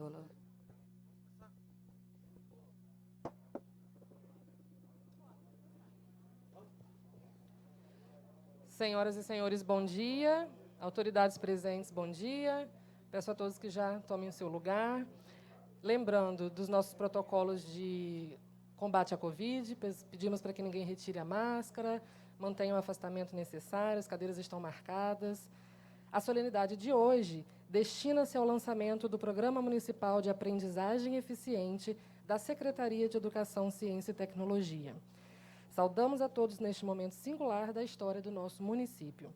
Lola. Senhoras e senhores, bom dia. Autoridades presentes, bom dia. Peço a todos que já tomem o seu lugar. Lembrando dos nossos protocolos de combate à Covid, pedimos para que ninguém retire a máscara, mantenha o afastamento necessário, as cadeiras estão marcadas. A solenidade de hoje destina-se ao lançamento do Programa Municipal de Aprendizagem Eficiente da Secretaria de Educação, Ciência e Tecnologia. Saudamos a todos neste momento singular da história do nosso município.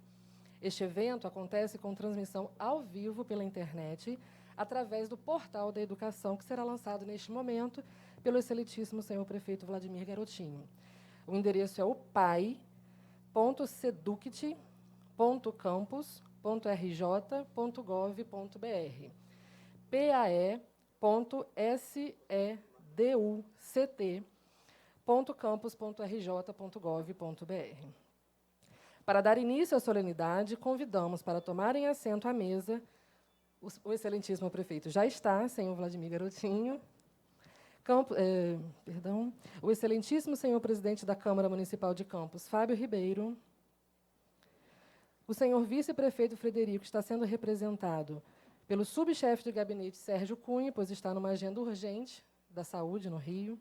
Este evento acontece com transmissão ao vivo pela internet, através do Portal da Educação, que será lançado neste momento pelo excelentíssimo senhor prefeito Vladimir Garotinho. O endereço é o pai.seduct.campus.rj.gov.br. pae.seduct.campus.rj.gov.br. Para dar início à solenidade, convidamos para tomarem assento à mesa o excelentíssimo prefeito já está, senhor Vladimir Garotinho, o excelentíssimo senhor presidente da Câmara Municipal de Campos, Fábio Ribeiro, o senhor vice-prefeito Frederico está sendo representado pelo subchefe de gabinete Sérgio Cunha, pois está numa agenda urgente da saúde no Rio.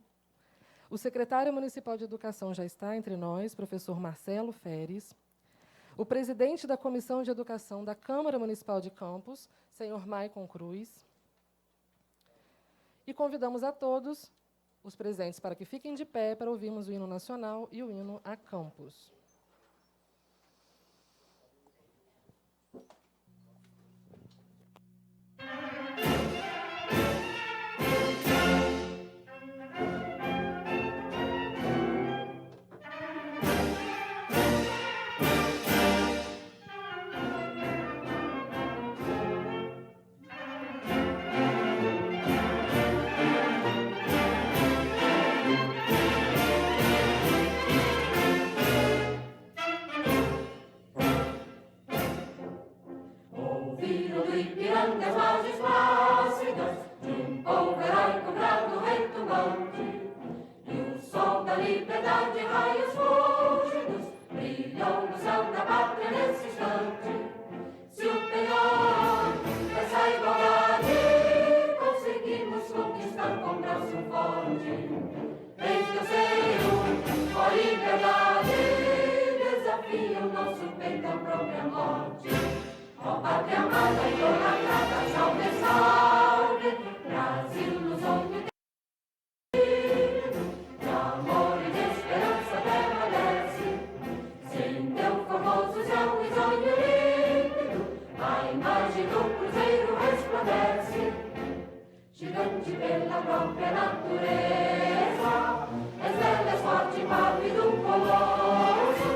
O secretário municipal de Educação já está entre nós, professor Marcelo Feres. O presidente da Comissão de Educação da Câmara Municipal de Campos, senhor Maicon Cruz. E convidamos a todos os presentes para que fiquem de pé para ouvirmos o hino nacional e o hino a Campos. As margens plácidas de povo heróico brado retumbante, e o sol da liberdade raios fúlgidos brilhou no céu da pátria nesse instante. Se o penhor dessa igualdade conseguimos conquistar com braço forte, eis que o seio, ó liberdade, desafia o nosso peito à própria morte. Ó pátria amada e idolatrada, salve, salve, Brasil nos ouve de amor e de esperança terra desce, sem teu formoso céu risonho límpido, a imagem do cruzeiro resplandece, gigante pela própria natureza, és bela, és forte, pálido, colosso,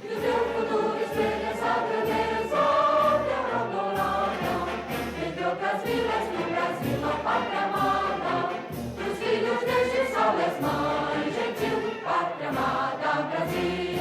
e o teu futuro espelha essa grandeza. Outras vilas do Brasil, a pátria amada, dos filhos deste sol és mãe gentil, pátria amada, Brasil.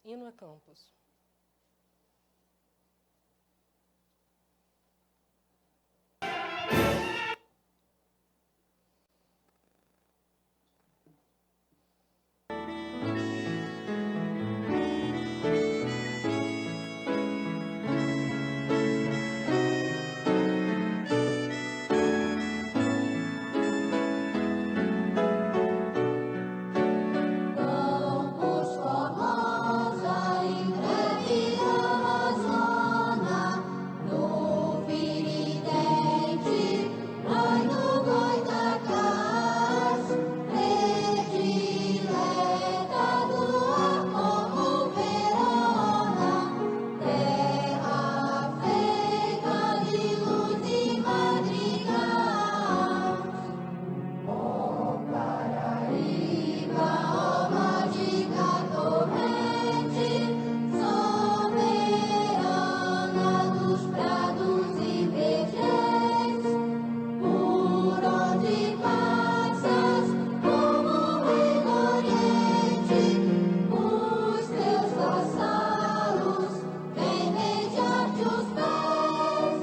Hino a Campos. Campos Formosa, ingrávida Amazônia, no Viridente, ai no Goitacás, predileta do ar como Verona, terra feita de luz e madrigal. Paraíba, ó mágica torrente, soberana dos prados e vergentes, por onde passas como rei do Oriente, os teus vassalos vêm beijar-te os pés.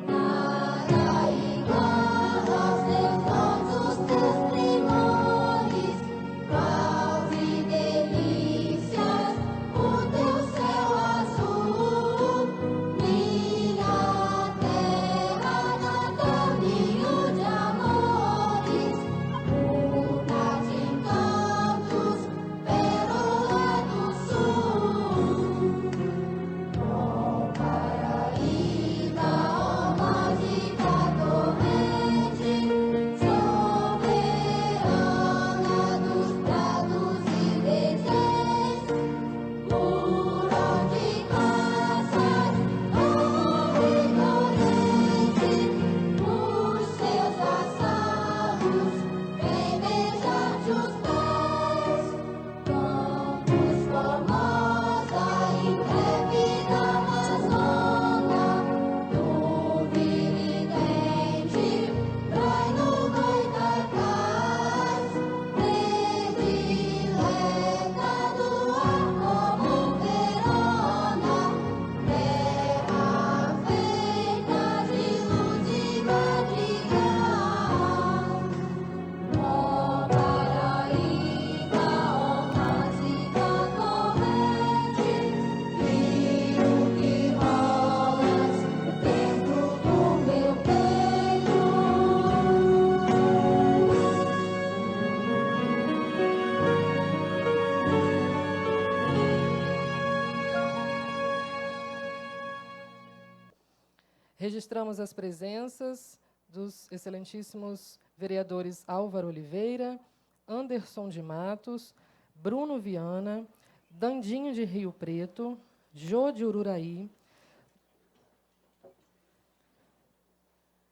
Nada igual aos teus dons, os teus primores, paus e delícias, o teu céu azul, minha terra natal, ninho de amores, urna de encantos, pérola do sul. Paraíba, ó mágica torrente, soberana dos prados e vergentes, por onde passas, como ignorante, os teus vassalos vêm beijar-te os pés. Campos Formosa, intrépida Amazônia, no Viridente, vai no Goitacás, predileta do ar como Verona, terra feita de luz e madrigal. Ó Paraíba, ó mágica corrente, rio que rolas dentro do meu peito. Registramos as presenças dos excelentíssimos vereadores Álvaro Oliveira, Anderson de Matos, Bruno Viana, Dandinho de Rio Preto, Jô de Ururaí,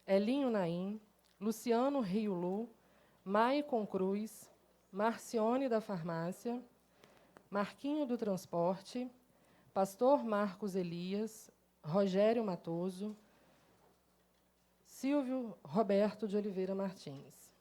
Elinho Naim, Luciano Rio Lu, Maicon Cruz, Marcione da Farmácia, Marquinho do Transporte, Pastor Marcos Elias, Rogério Matoso, Silvio Roberto de Oliveira Martins.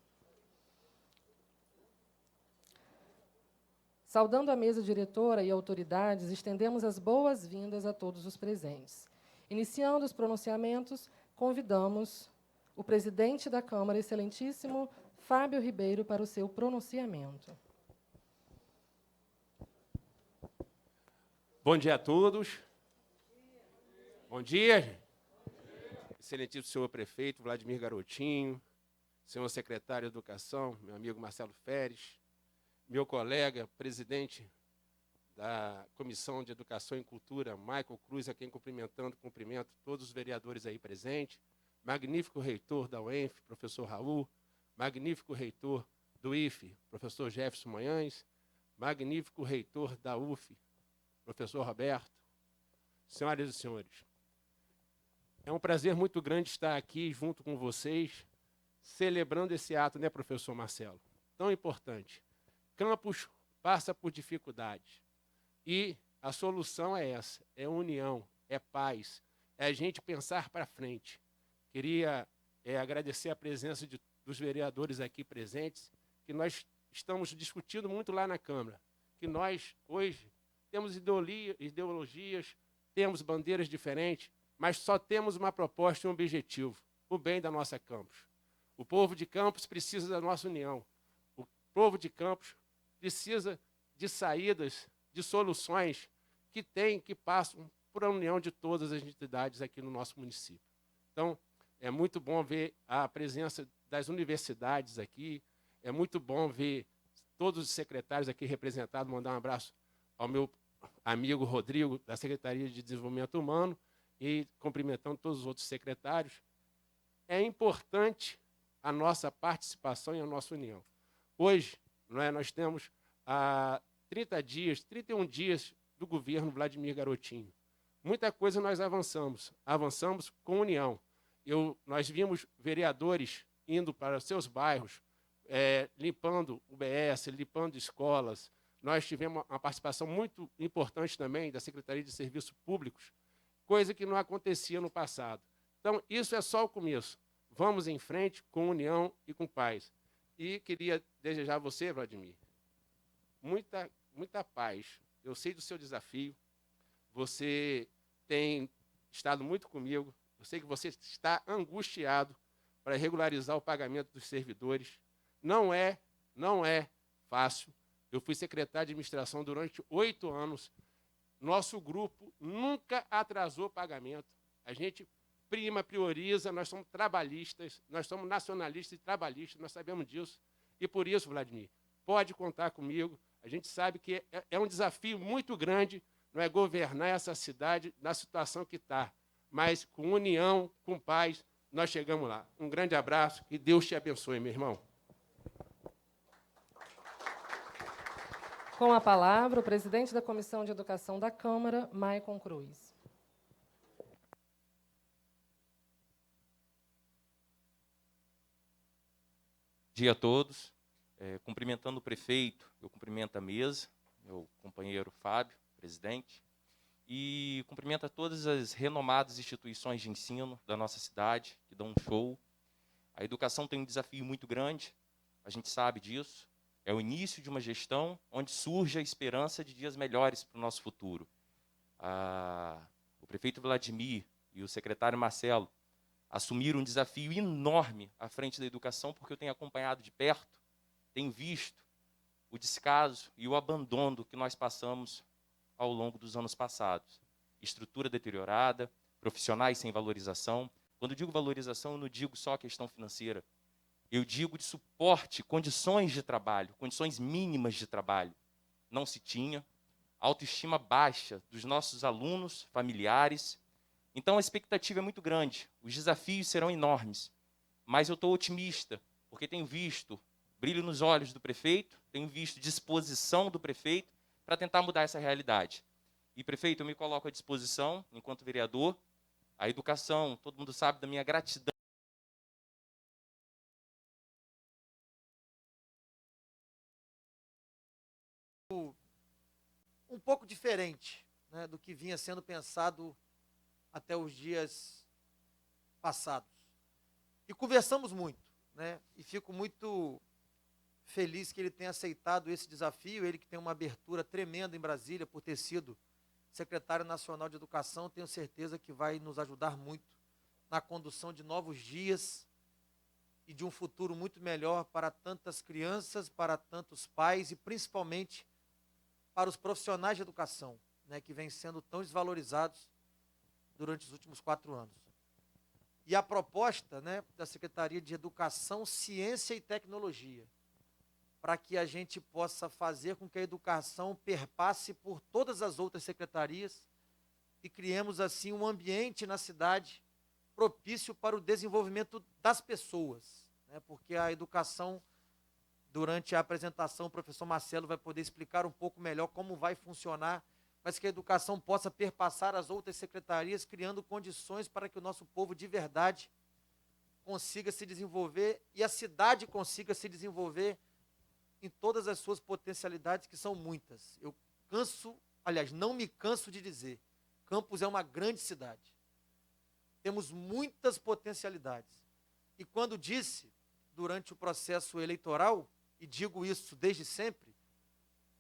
Saudando a mesa diretora e autoridades, estendemos as boas-vindas a todos os presentes. Iniciando os pronunciamentos, convidamos o presidente da Câmara, excelentíssimo Fábio Ribeiro, para o seu pronunciamento. Bom dia a todos. Bom dia. Excelentíssimo senhor prefeito Vladimir Garotinho, senhor secretário de Educação, meu amigo Marcelo Feres, meu colega, presidente da Comissão de Educação e Cultura, Michael Cruz, a quem cumprimento todos os vereadores aí presentes, magnífico reitor da UENF, professor Raul, magnífico reitor do IFE, professor Jefferson Manhães, magnífico reitor da UF, professor Roberto, senhoras e senhores, é um prazer muito grande estar aqui junto com vocês, celebrando esse ato, né, professor Marcelo? Tão importante. Campos passa por dificuldades e a solução é essa, é união, é paz, é a gente pensar para frente. Queria agradecer a presença dos vereadores aqui presentes, que nós estamos discutindo muito lá na Câmara, que nós, hoje, temos ideologias, temos bandeiras diferentes, mas só temos uma proposta e um objetivo: o bem da nossa Campos. O povo de Campos precisa da nossa união. O povo de Campos precisa de saídas, de soluções que passam por a união de todas as entidades aqui no nosso município. Então, é muito bom ver a presença das universidades aqui, é muito bom ver todos os secretários aqui representados. Mandar um abraço ao meu amigo Rodrigo, da Secretaria de Desenvolvimento Humano, e cumprimentando todos os outros secretários. É importante a nossa participação e a nossa união. Hoje, nós temos 31 dias do governo Vladimir Garotinho. Muita coisa nós avançamos com união. Nós vimos vereadores indo para seus bairros, limpando UBS, limpando escolas. Nós tivemos uma participação muito importante também da Secretaria de Serviços Públicos, coisa que não acontecia no passado. Então, isso é só o começo. Vamos em frente com união e com paz. E queria desejar a você, Vladimir, muita paz. Eu sei do seu desafio, você tem estado muito comigo, eu sei que você está angustiado para regularizar o pagamento dos servidores. Não é fácil. Eu fui secretário de administração durante 8 anos. Nosso grupo nunca atrasou pagamento. A gente prioriza, nós somos trabalhistas, nós somos nacionalistas e trabalhistas, nós sabemos disso. E por isso, Vladimir, pode contar comigo. A gente sabe que é um desafio muito grande, não é, governar essa cidade na situação que está. Mas com união, com paz, nós chegamos lá. Um grande abraço e Deus te abençoe, meu irmão. Com a palavra, o presidente da Comissão de Educação da Câmara, Maicon Cruz. Bom dia a todos. Cumprimentando o prefeito, eu cumprimento a mesa, meu companheiro Fábio, presidente, e cumprimento a todas as renomadas instituições de ensino da nossa cidade, que dão um show. A educação tem um desafio muito grande, a gente sabe disso. É o início de uma gestão onde surge a esperança de dias melhores para o nosso futuro. O prefeito Vladimir e o secretário Marcelo assumiram um desafio enorme à frente da educação, porque eu tenho acompanhado de perto, tenho visto o descaso e o abandono que nós passamos ao longo dos anos passados. Estrutura deteriorada, profissionais sem valorização. Quando eu digo valorização, eu não digo só a questão financeira. Eu digo de suporte, condições de trabalho, condições mínimas de trabalho. Não se tinha. Autoestima baixa dos nossos alunos, familiares. Então, a expectativa é muito grande. Os desafios serão enormes. Mas eu estou otimista, porque tenho visto brilho nos olhos do prefeito, tenho visto disposição do prefeito para tentar mudar essa realidade. E, prefeito, eu me coloco à disposição, enquanto vereador. A educação, todo mundo sabe da minha gratidão. Um pouco diferente, né, do que vinha sendo pensado até os dias passados. E conversamos muito, né, e fico muito feliz que ele tenha aceitado esse desafio, ele que tem uma abertura tremenda em Brasília por ter sido secretário nacional de educação, tenho certeza que vai nos ajudar muito na condução de novos dias e de um futuro muito melhor para tantas crianças, para tantos pais e principalmente para os profissionais de educação, né, que vêm sendo tão desvalorizados durante os últimos 4 anos. E a proposta, né, da Secretaria de Educação, Ciência e Tecnologia, para que a gente possa fazer com que a educação perpasse por todas as outras secretarias e criemos, assim, um ambiente na cidade propício para o desenvolvimento das pessoas, né, porque a educação, durante a apresentação, o professor Marcelo vai poder explicar um pouco melhor como vai funcionar, mas que a educação possa perpassar as outras secretarias, criando condições para que o nosso povo de verdade consiga se desenvolver e a cidade consiga se desenvolver em todas as suas potencialidades, que são muitas. Não me canso de dizer, Campos é uma grande cidade. Temos muitas potencialidades. E quando disse, durante o processo eleitoral, e digo isso desde sempre,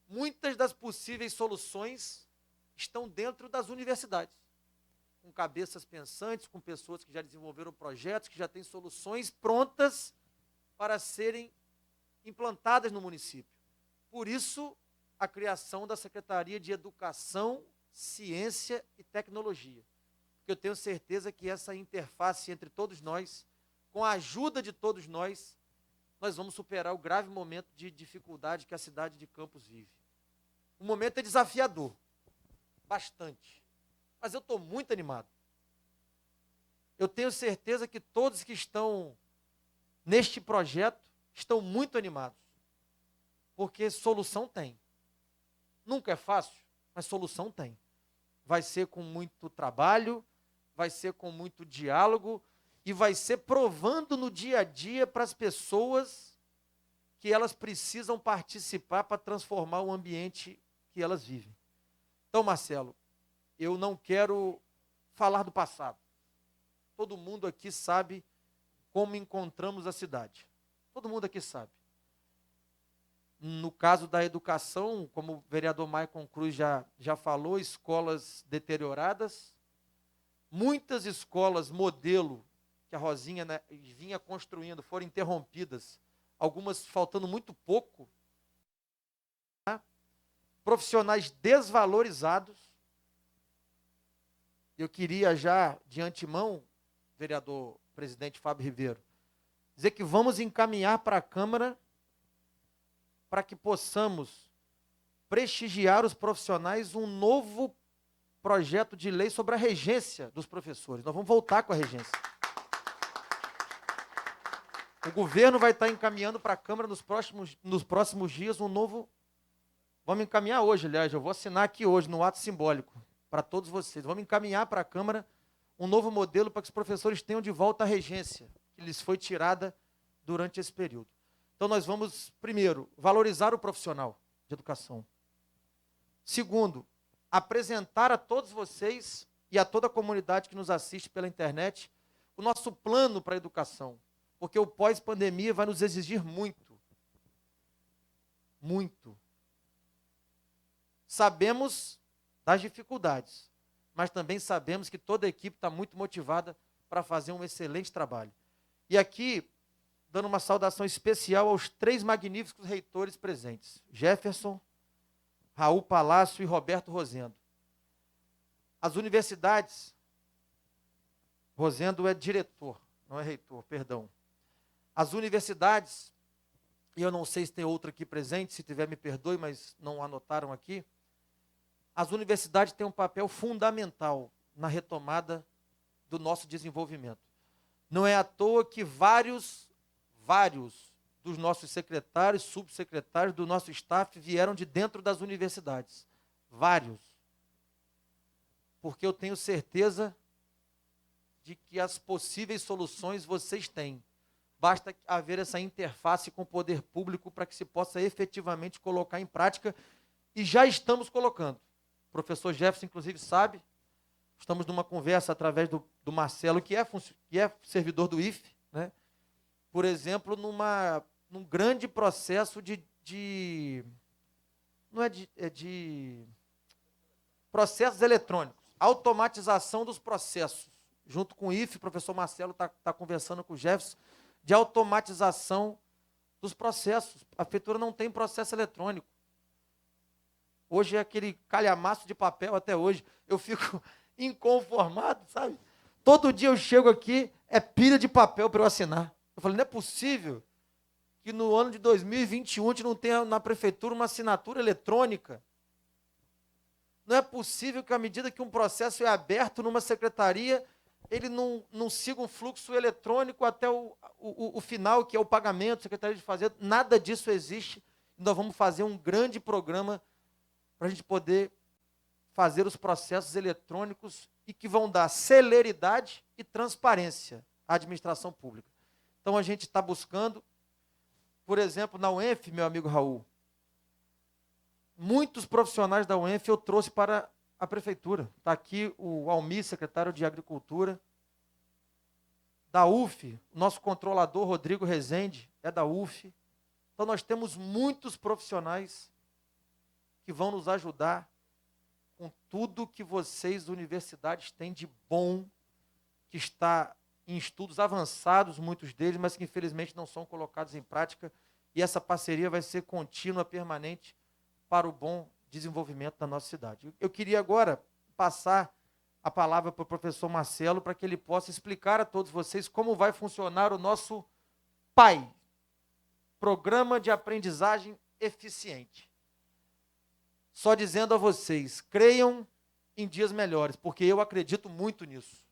muitas das possíveis soluções estão dentro das universidades, com cabeças pensantes, com pessoas que já desenvolveram projetos, que já têm soluções prontas para serem implantadas no município. Por isso, a criação da Secretaria de Educação, Ciência e Tecnologia. Porque eu tenho certeza que essa interface entre todos nós, com a ajuda de todos nós vamos superar o grave momento de dificuldade que a cidade de Campos vive. O momento é desafiador, bastante. Mas eu estou muito animado. Eu tenho certeza que todos que estão neste projeto estão muito animados. Porque solução tem. Nunca é fácil, mas solução tem. Vai ser com muito trabalho, vai ser com muito diálogo e vai ser provando no dia a dia para as pessoas que elas precisam participar para transformar o ambiente que elas vivem. Então, Marcelo, eu não quero falar do passado. Todo mundo aqui sabe como encontramos a cidade. Todo mundo aqui sabe. No caso da educação, como o vereador Maicon Cruz já falou, escolas deterioradas, muitas escolas modelo que a Rosinha, né, vinha construindo foram interrompidas, algumas faltando muito pouco, tá? Profissionais desvalorizados. Eu queria já, de antemão, vereador presidente Fábio Ribeiro, dizer que vamos encaminhar para a Câmara para que possamos prestigiar os profissionais um novo projeto de lei sobre a regência dos professores. Nós vamos voltar com a regência. O governo vai estar encaminhando para a Câmara nos próximos dias um novo... Vamos encaminhar hoje, aliás, eu vou assinar aqui hoje, no ato simbólico, para todos vocês. Vamos encaminhar para a Câmara um novo modelo para que os professores tenham de volta a regência, que lhes foi tirada durante esse período. Então, nós vamos, primeiro, valorizar o profissional de educação. Segundo, apresentar a todos vocês e a toda a comunidade que nos assiste pela internet o nosso plano para a educação, porque o pós-pandemia vai nos exigir muito. Muito. Sabemos das dificuldades, mas também sabemos que toda a equipe está muito motivada para fazer um excelente trabalho. E aqui, dando uma saudação especial aos 3 magníficos reitores presentes, Jefferson, Raul Palácio e Roberto Rosendo. As universidades, Rosendo é diretor, não é reitor, perdão. As universidades, e eu não sei se tem outra aqui presente, se tiver me perdoe, mas não anotaram aqui. As universidades têm um papel fundamental na retomada do nosso desenvolvimento. Não é à toa que vários dos nossos secretários, subsecretários, do nosso staff vieram de dentro das universidades. Vários. Porque eu tenho certeza de que as possíveis soluções vocês têm. Basta haver essa interface com o poder público para que se possa efetivamente colocar em prática, e já estamos colocando. O professor Jefferson, inclusive, sabe, estamos numa conversa através do Marcelo, que é servidor do IFE, né? Por exemplo, num grande processo de processos eletrônicos, automatização dos processos. Junto com o IFE, o professor Marcelo está conversando com o Jefferson, de automatização dos processos. A prefeitura não tem processo eletrônico. Hoje é aquele calhamaço de papel até hoje. Eu fico inconformado, sabe? Todo dia eu chego aqui, é pilha de papel para eu assinar. Eu falei, não é possível que no ano de 2021 a gente não tenha na prefeitura uma assinatura eletrônica. Não é possível que, à medida que um processo é aberto numa secretaria, ele não siga um fluxo eletrônico até o final, que é o pagamento, Secretaria de Fazenda. Nada disso existe. Nós vamos fazer um grande programa para a gente poder fazer os processos eletrônicos e que vão dar celeridade e transparência à administração pública. Então, a gente está buscando, por exemplo, na UENF, meu amigo Raul, muitos profissionais da UENF eu trouxe para a prefeitura. Está aqui o Almir, secretário de Agricultura. Da UF, nosso controlador, Rodrigo Rezende, é da UF. Então, nós temos muitos profissionais que vão nos ajudar com tudo que vocês, universidades, têm de bom, que está em estudos avançados, muitos deles, mas que infelizmente não são colocados em prática, e essa parceria vai ser contínua, permanente, para o bom desenvolvimento da nossa cidade. Eu queria agora passar a palavra para o professor Marcelo, para que ele possa explicar a todos vocês como vai funcionar o nosso PAI, Programa de Aprendizagem Eficiente. Só dizendo a vocês, creiam em dias melhores, porque eu acredito muito nisso.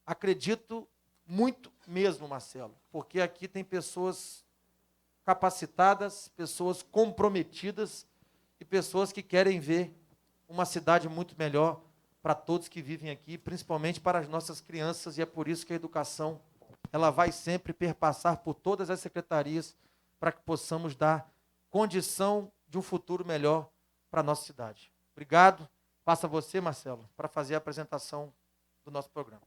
Acredito muito mesmo, Marcelo, porque aqui tem pessoas capacitadas, pessoas comprometidas e pessoas que querem ver uma cidade muito melhor para todos que vivem aqui, principalmente para as nossas crianças, e é por isso que a educação ela vai sempre perpassar por todas as secretarias para que possamos dar condição de um futuro melhor para a nossa cidade. Obrigado. Passa você, Marcelo, para fazer a apresentação do nosso programa.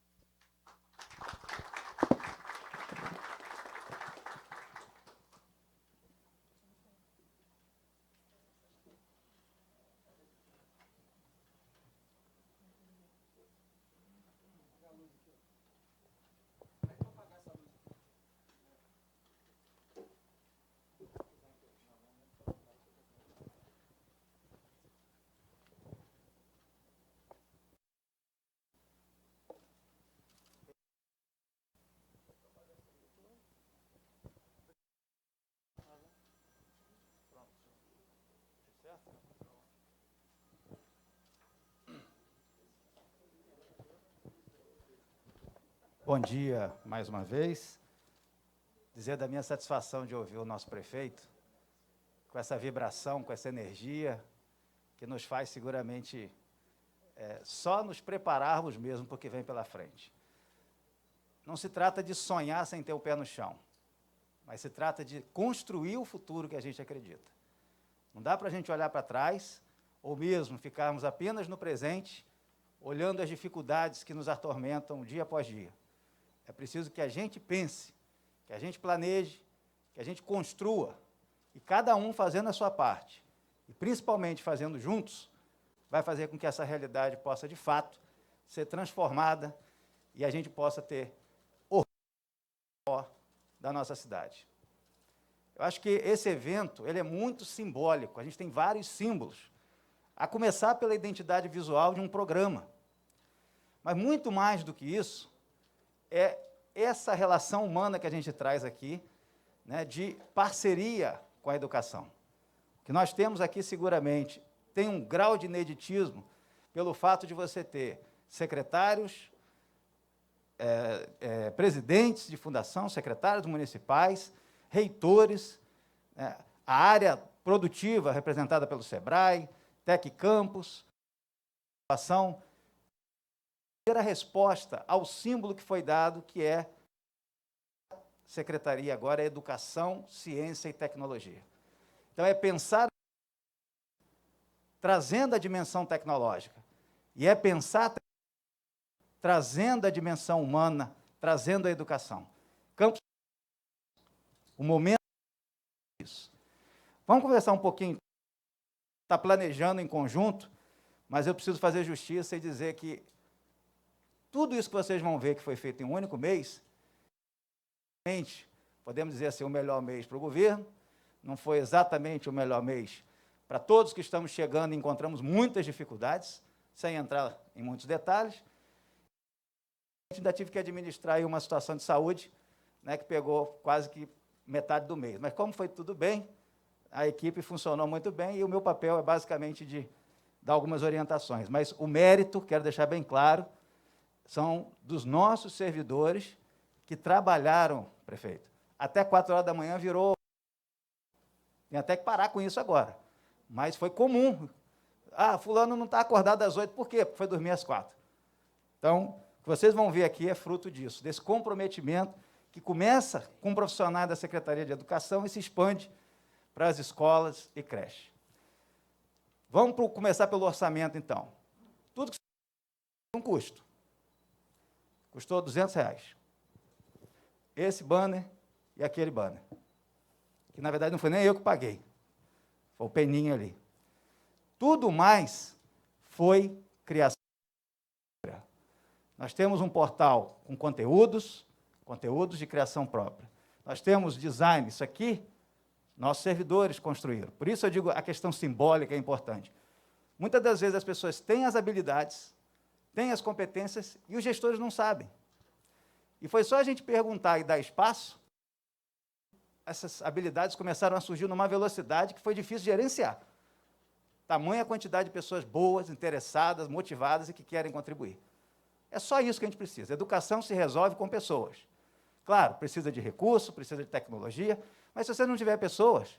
Bom dia, mais uma vez. Dizer da minha satisfação de ouvir o nosso prefeito, com essa vibração, com essa energia, que nos faz seguramente só nos prepararmos mesmo para o que vem pela frente. Não se trata de sonhar sem ter o pé no chão, mas se trata de construir o futuro que a gente acredita. Não dá para a gente olhar para trás, ou mesmo ficarmos apenas no presente, olhando as dificuldades que nos atormentam dia após dia. É preciso que a gente pense, que a gente planeje, que a gente construa, e cada um fazendo a sua parte, e principalmente fazendo juntos, vai fazer com que essa realidade possa, de fato, ser transformada e a gente possa ter orgulho da nossa cidade. Eu acho que esse evento ele é muito simbólico, a gente tem vários símbolos, a começar pela identidade visual de um programa. Mas muito mais do que isso, é essa relação humana que a gente traz aqui, né, de parceria com a educação. O que nós temos aqui, seguramente, tem um grau de ineditismo pelo fato de você ter secretários, presidentes de fundação, secretários municipais, reitores, a área produtiva representada pelo SEBRAE, Tec Campus, a primeira resposta ao símbolo que foi dado, que é a Secretaria agora é Educação, Ciência e Tecnologia. Então, é pensar trazendo a dimensão tecnológica, e é pensar trazendo a dimensão humana, trazendo a educação. Campus, o momento é isso. Vamos conversar um pouquinho, está planejando em conjunto, mas eu preciso fazer justiça e dizer que tudo isso que vocês vão ver que foi feito em um único mês, podemos dizer assim, o melhor mês para o governo, não foi exatamente o melhor mês para todos que estamos chegando e encontramos muitas dificuldades, sem entrar em muitos detalhes. Ainda tive que administrar aí uma situação de saúde, né, que pegou quase que metade do mês. Mas como foi tudo bem, a equipe funcionou muito bem e o meu papel é basicamente de dar algumas orientações. Mas o mérito, quero deixar bem claro, são dos nossos servidores que trabalharam, prefeito. Até 4 horas da manhã virou... Tem até que parar com isso agora. Mas foi comum. Ah, fulano não está acordado às 8, por quê? Porque foi dormir às 4. Então, o que vocês vão ver aqui é fruto disso, desse comprometimento que começa com profissionais da Secretaria de Educação e se expande para as escolas e creches. Vamos começar pelo orçamento, então. Tudo que tem um custo. Custou R$200. Esse banner e aquele banner. Que, na verdade, não foi nem eu que paguei. Foi o Peninha ali. Tudo mais foi criação. Nós temos um portal com conteúdos de criação própria. Nós temos design, isso aqui, nossos servidores construíram. Por isso eu digo, a questão simbólica é importante. Muitas das vezes as pessoas têm as habilidades, têm as competências, e os gestores não sabem. E foi só a gente perguntar e dar espaço, essas habilidades começaram a surgir numa velocidade que foi difícil de gerenciar. Tamanha quantidade de pessoas boas, interessadas, motivadas e que querem contribuir. É só isso que a gente precisa. Educação se resolve com pessoas. Claro, precisa de recurso, precisa de tecnologia, mas se você não tiver pessoas,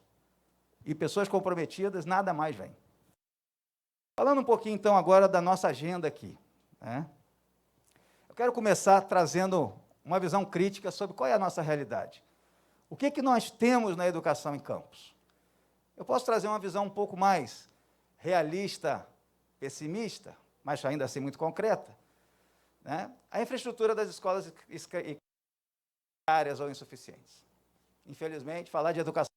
e pessoas comprometidas, nada mais vem. Falando um pouquinho, então, agora da nossa agenda aqui, né? Eu quero começar trazendo uma visão crítica sobre qual é a nossa realidade. O que nós temos na educação em campos? Eu posso trazer uma visão um pouco mais realista, pessimista, mas ainda assim muito concreta, né? A infraestrutura das escolas áreas ou insuficientes. Infelizmente, falar de educação,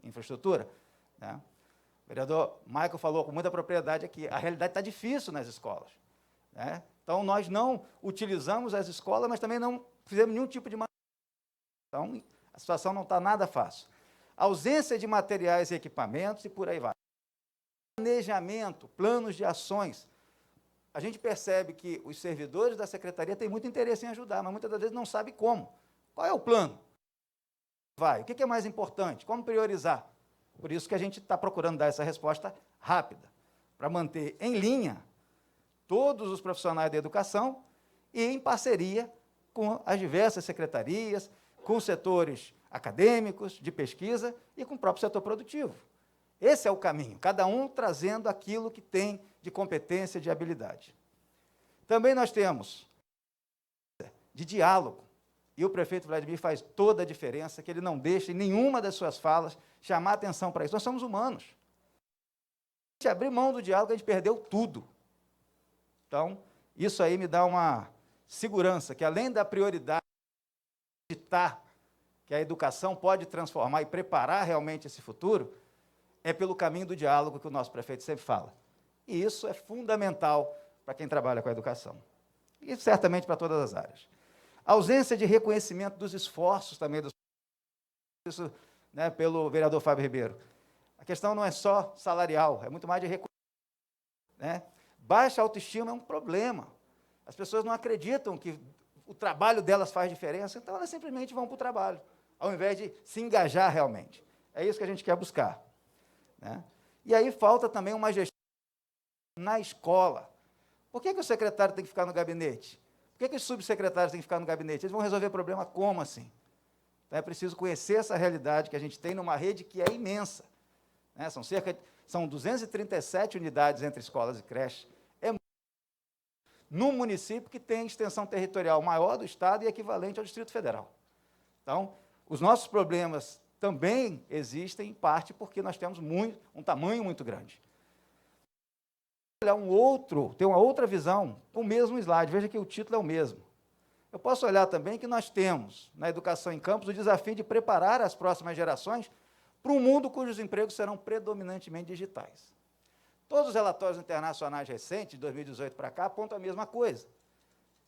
infraestrutura, né? O vereador Michael falou com muita propriedade aqui, a realidade está difícil nas escolas, né? Então, nós não utilizamos as escolas, mas também não fizemos nenhum tipo de... Então, a situação não está nada fácil. Ausência de materiais e equipamentos e por aí vai. Planejamento, planos de ações. A gente percebe que os servidores da secretaria têm muito interesse em ajudar, mas muitas das vezes não sabem como. Qual é o plano? O que é mais importante? Como priorizar? Por isso que a gente está procurando dar essa resposta rápida, para manter em linha todos os profissionais da educação e em parceria com as diversas secretarias, com setores acadêmicos, de pesquisa e com o próprio setor produtivo. Esse é o caminho, cada um trazendo aquilo que tem de competência, de habilidade. Também nós temos de diálogo, e o prefeito Vladimir faz toda a diferença, que ele não deixa em nenhuma das suas falas chamar atenção para isso. Nós somos humanos. Se a gente abrir mão do diálogo, a gente perdeu tudo. Então, isso aí me dá uma segurança, que além da prioridade de acreditar que a educação pode transformar e preparar realmente esse futuro, é pelo caminho do diálogo que o nosso prefeito sempre fala. E isso é fundamental para quem trabalha com a educação. E certamente para todas as áreas. A ausência de reconhecimento dos esforços também dos... Isso, né, pelo vereador Fábio Ribeiro. A questão não é só salarial, é muito mais de reconhecimento, né? Baixa autoestima é um problema. As pessoas não acreditam que o trabalho delas faz diferença, então elas simplesmente vão para o trabalho, ao invés de se engajar realmente. É isso que a gente quer buscar, né? E aí falta também uma gestão na escola. Por que o secretário tem que ficar no gabinete? Por que os subsecretários têm que ficar no gabinete? Eles vão resolver o problema como assim? Então é preciso conhecer essa realidade que a gente tem numa rede que é imensa, né? São 237 unidades entre escolas e creches. Num município que tem extensão territorial maior do Estado e equivalente ao Distrito Federal. Então, os nossos problemas também existem, em parte, porque nós temos um tamanho muito grande. Olhar tem uma outra visão, com o mesmo slide, veja que o título é o mesmo. Eu posso olhar também que nós temos, na educação em campos, o desafio de preparar as próximas gerações para um mundo cujos empregos serão predominantemente digitais. Todos os relatórios internacionais recentes, de 2018 para cá, apontam a mesma coisa.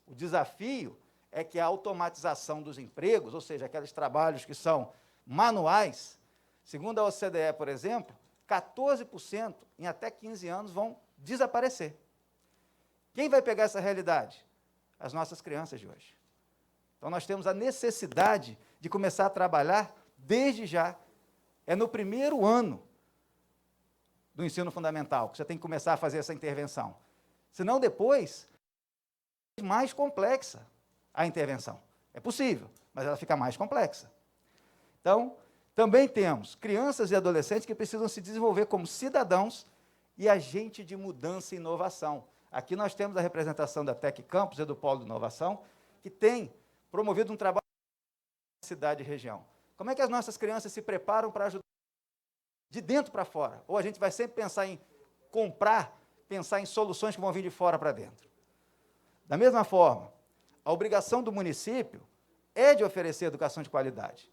O desafio é que a automatização dos empregos, ou seja, aqueles trabalhos que são manuais, segundo a OCDE, por exemplo, 14% em até 15 anos vão desaparecer. Quem vai pegar essa realidade? As nossas crianças de hoje. Então, nós temos a necessidade de começar a trabalhar desde já. É no primeiro ano do ensino fundamental que você tem que começar a fazer essa intervenção. Senão, depois, é mais complexa a intervenção. É possível, mas ela fica mais complexa. Então, também temos crianças e adolescentes que precisam se desenvolver como cidadãos e agente de mudança e inovação. Aqui nós temos a representação da Tec Campus e do Polo de Inovação, que tem promovido um trabalho na cidade e região. Como é que as nossas crianças se preparam para ajudar de dentro para fora? Ou a gente vai sempre pensar em comprar, pensar em soluções que vão vir de fora para dentro? Da mesma forma, a obrigação do município é de oferecer educação de qualidade.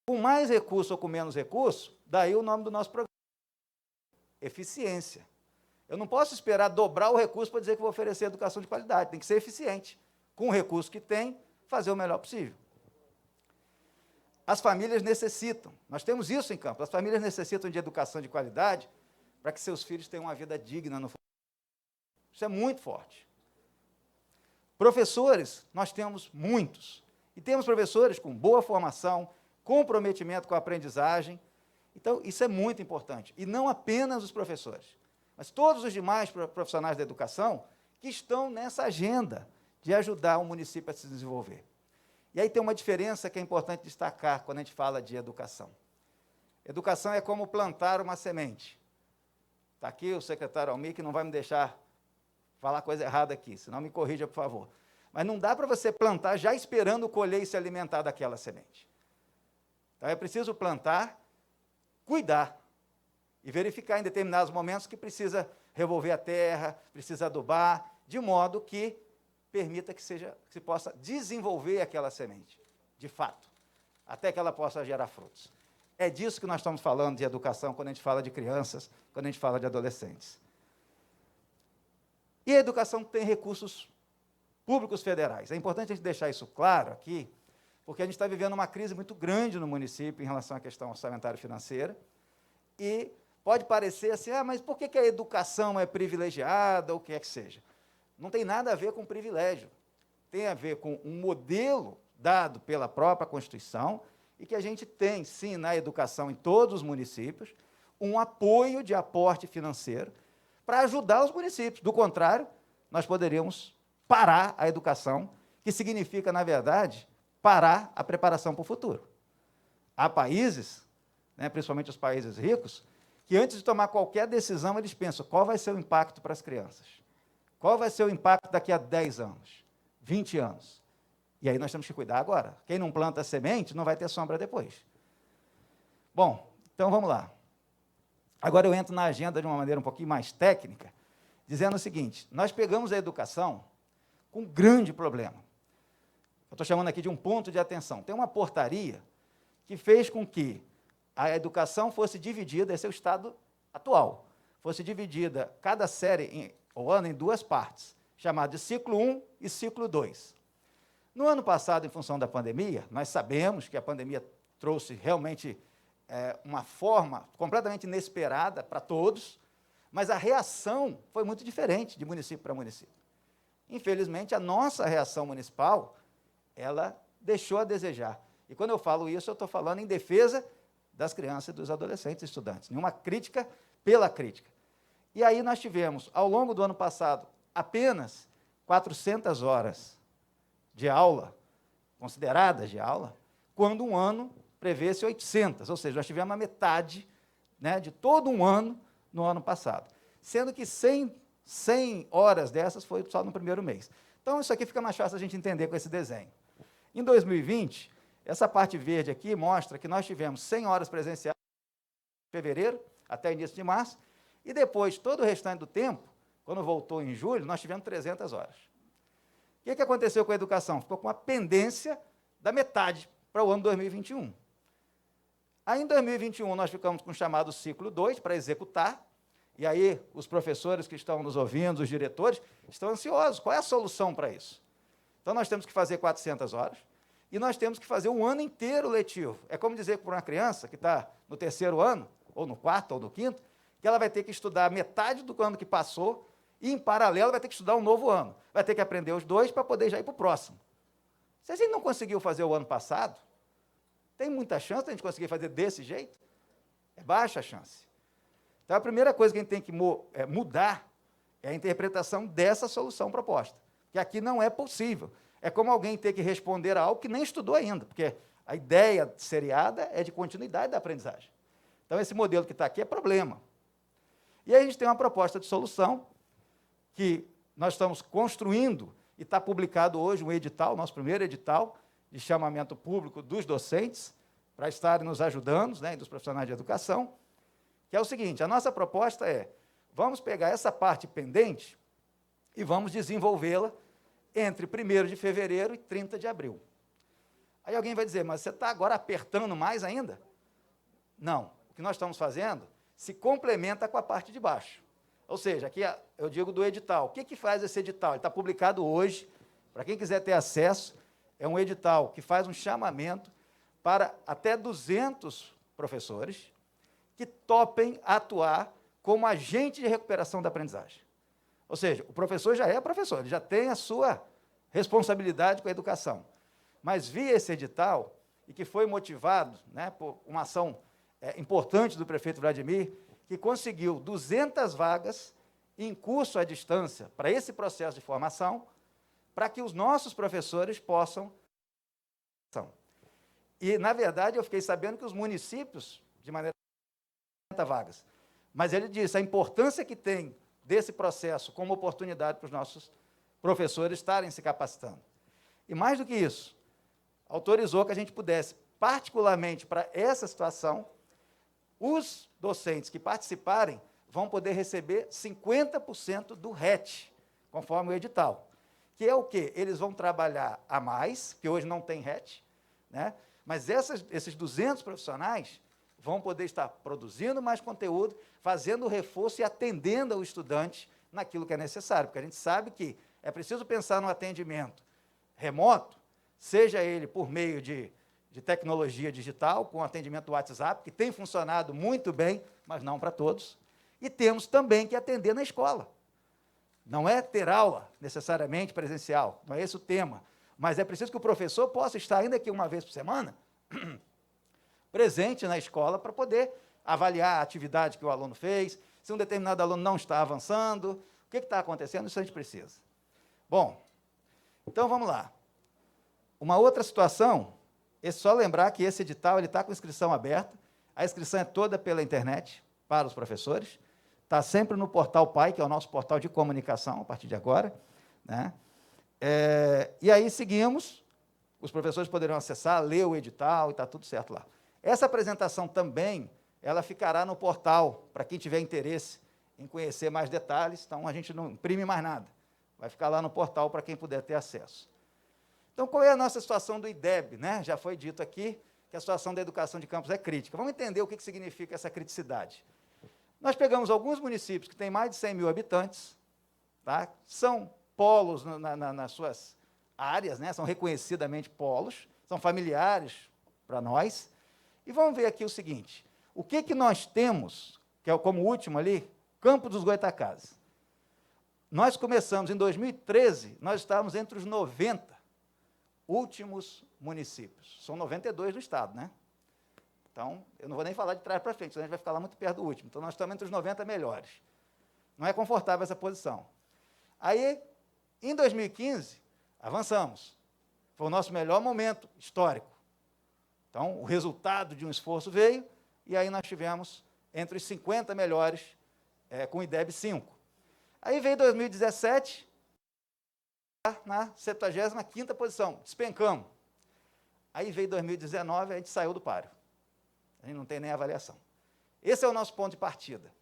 Com mais recurso ou com menos recurso, daí o nome do nosso programa. eficiência. Eu não posso esperar dobrar o recurso para dizer que vou oferecer educação de qualidade, tem que ser eficiente. Com o recurso que tem, fazer o melhor possível. As famílias necessitam, nós temos isso em campo, as famílias necessitam de educação de qualidade para que seus filhos tenham uma vida digna no futuro. Isso é muito forte. Professores, nós temos muitos. E temos professores com boa formação, comprometimento com a aprendizagem. Então, isso é muito importante. E não apenas os professores, mas todos os demais profissionais da educação que estão nessa agenda de ajudar o município a se desenvolver. E aí tem uma diferença que é importante destacar quando a gente fala de educação. Educação é como plantar uma semente. Está aqui o secretário Almir, que não vai me deixar falar coisa errada aqui, senão me corrija, por favor. Mas não dá para você plantar já esperando colher e se alimentar daquela semente. Então, é preciso plantar, cuidar e verificar em determinados momentos que precisa revolver a terra, precisa adubar, de modo que permita que se possa desenvolver aquela semente, de fato, até que ela possa gerar frutos. É disso que nós estamos falando de educação quando a gente fala de crianças, quando a gente fala de adolescentes. E a educação tem recursos públicos federais. É importante a gente deixar isso claro aqui, porque a gente está vivendo uma crise muito grande no município em relação à questão orçamentária e financeira, e pode parecer assim, mas por que a educação é privilegiada, ou o que é que seja? Não tem nada a ver com privilégio, tem a ver com um modelo dado pela própria Constituição, e que a gente tem, sim, na educação em todos os municípios, um apoio de aporte financeiro para ajudar os municípios. Do contrário, nós poderíamos parar a educação, que significa, na verdade, parar a preparação para o futuro. Há países, principalmente os países ricos, que antes de tomar qualquer decisão, eles pensam qual vai ser o impacto para as crianças. Qual vai ser o impacto daqui a 10 anos, 20 anos? E aí nós temos que cuidar agora. Quem não planta semente não vai ter sombra depois. Bom, então vamos lá. Agora eu entro na agenda de uma maneira um pouquinho mais técnica, dizendo o seguinte, nós pegamos a educação com um grande problema. Eu estou chamando aqui de um ponto de atenção. Tem uma portaria que fez com que a educação fosse dividida, esse é o estado atual, fosse dividida cada série ou ano em duas partes, chamada de ciclo 1 e ciclo 2. No ano passado, em função da pandemia, nós sabemos que a pandemia trouxe realmente uma forma completamente inesperada para todos, mas a reação foi muito diferente de município para município. Infelizmente, a nossa reação municipal, ela deixou a desejar. E quando eu falo isso, eu estou falando em defesa das crianças e dos adolescentes e estudantes, nenhuma crítica pela crítica. E aí nós tivemos, ao longo do ano passado, apenas 400 horas de aula, consideradas de aula, quando um ano prevê-se 800, ou seja, nós tivemos a metade de todo um ano no ano passado, sendo que 100 horas dessas foi só no primeiro mês. Então, isso aqui fica mais fácil a gente entender com esse desenho. Em 2020, essa parte verde aqui mostra que nós tivemos 100 horas presenciais de fevereiro até início de março, e depois, todo o restante do tempo, quando voltou em julho, nós tivemos 300 horas. O que aconteceu com a educação? Ficou com uma pendência da metade para o ano 2021. Aí, em 2021, nós ficamos com o chamado ciclo 2 para executar, e aí os professores que estão nos ouvindo, os diretores, estão ansiosos. Qual é a solução para isso? Então, nós temos que fazer 400 horas, e nós temos que fazer um ano inteiro letivo. É como dizer para uma criança que está no terceiro ano, ou no quarto, ou no quinto, que ela vai ter que estudar metade do ano que passou, e, em paralelo, vai ter que estudar um novo ano. Vai ter que aprender os dois para poder já ir para o próximo. Se a gente não conseguiu fazer o ano passado, tem muita chance de a gente conseguir fazer desse jeito? É baixa a chance. Então, a primeira coisa que a gente tem que mudar é a interpretação dessa solução proposta, que aqui não é possível. É como alguém ter que responder a algo que nem estudou ainda, porque a ideia seriada é de continuidade da aprendizagem. Então, esse modelo que está aqui é problema. E aí a gente tem uma proposta de solução que nós estamos construindo, e está publicado hoje um edital, nosso primeiro edital, de chamamento público dos docentes, para estarem nos ajudando, e dos profissionais de educação, que é o seguinte, a nossa proposta é, vamos pegar essa parte pendente e vamos desenvolvê-la entre 1º de fevereiro e 30 de abril. Aí alguém vai dizer, mas você está agora apertando mais ainda? Não, o que nós estamos fazendo, se complementa com a parte de baixo. Ou seja, aqui eu digo do edital. O que faz esse edital? Ele está publicado hoje, para quem quiser ter acesso, é um edital que faz um chamamento para até 200 professores que topem atuar como agente de recuperação da aprendizagem. Ou seja, o professor já é professor, ele já tem a sua responsabilidade com a educação. Mas via esse edital, e que foi motivado, né, por uma ação importante do prefeito Vladimir, que conseguiu 200 vagas em curso à distância para esse processo de formação, para que os nossos professores possam... E, na verdade, eu fiquei sabendo que os municípios, de maneira 50 vagas, mas ele disse a importância que tem desse processo como oportunidade para os nossos professores estarem se capacitando. E, mais do que isso, autorizou que a gente pudesse, particularmente para essa situação, os docentes que participarem vão poder receber 50% do RET, conforme o edital. Que é o quê? Eles vão trabalhar a mais, que hoje não tem RET, né? Mas esses 200 profissionais vão poder estar produzindo mais conteúdo, fazendo o reforço e atendendo ao estudante naquilo que é necessário, porque a gente sabe que é preciso pensar no atendimento remoto, seja ele por meio de tecnologia digital, com o atendimento do WhatsApp, que tem funcionado muito bem, mas não para todos, e temos também que atender na escola. Não é ter aula, necessariamente, presencial, não é esse o tema, mas é preciso que o professor possa estar, ainda que uma vez por semana, presente na escola para poder avaliar a atividade que o aluno fez, se um determinado aluno não está avançando, o que está acontecendo, isso a gente precisa. Bom, então vamos lá. Uma outra situação, é só lembrar que esse edital está com inscrição aberta, a inscrição é toda pela internet, para os professores, está sempre no Portal Pai, que é o nosso portal de comunicação, a partir de agora, né? E aí seguimos, os professores poderão acessar, ler o edital, e está tudo certo lá. Essa apresentação também, ela ficará no portal, para quem tiver interesse em conhecer mais detalhes, então a gente não imprime mais nada, vai ficar lá no portal para quem puder ter acesso. Então, qual é a nossa situação do IDEB, né? Já foi dito aqui que a situação da educação de campus é crítica. Vamos entender o que significa essa criticidade. Nós pegamos alguns municípios que têm mais de 100 mil habitantes, tá? São polos nas suas áreas, né? São reconhecidamente polos, são familiares para nós. E vamos ver aqui o seguinte, o que nós temos, que é como último ali, Campo dos Goitacazes. Nós começamos em 2013, nós estávamos entre os 90 últimos municípios. São 92 do estado, né? Então, eu não vou nem falar de trás para frente, senão a gente vai ficar lá muito perto do último. Então, nós estamos entre os 90 melhores. Não é confortável essa posição. Aí, em 2015, avançamos. Foi o nosso melhor momento histórico. Então, o resultado de um esforço veio, e aí nós tivemos entre os 50 melhores, com o IDEB 5. Aí veio 2017, na 75ª posição, despencamos. Aí veio 2019, a gente saiu do páreo. A gente não tem nem avaliação. Esse é o nosso ponto de partida,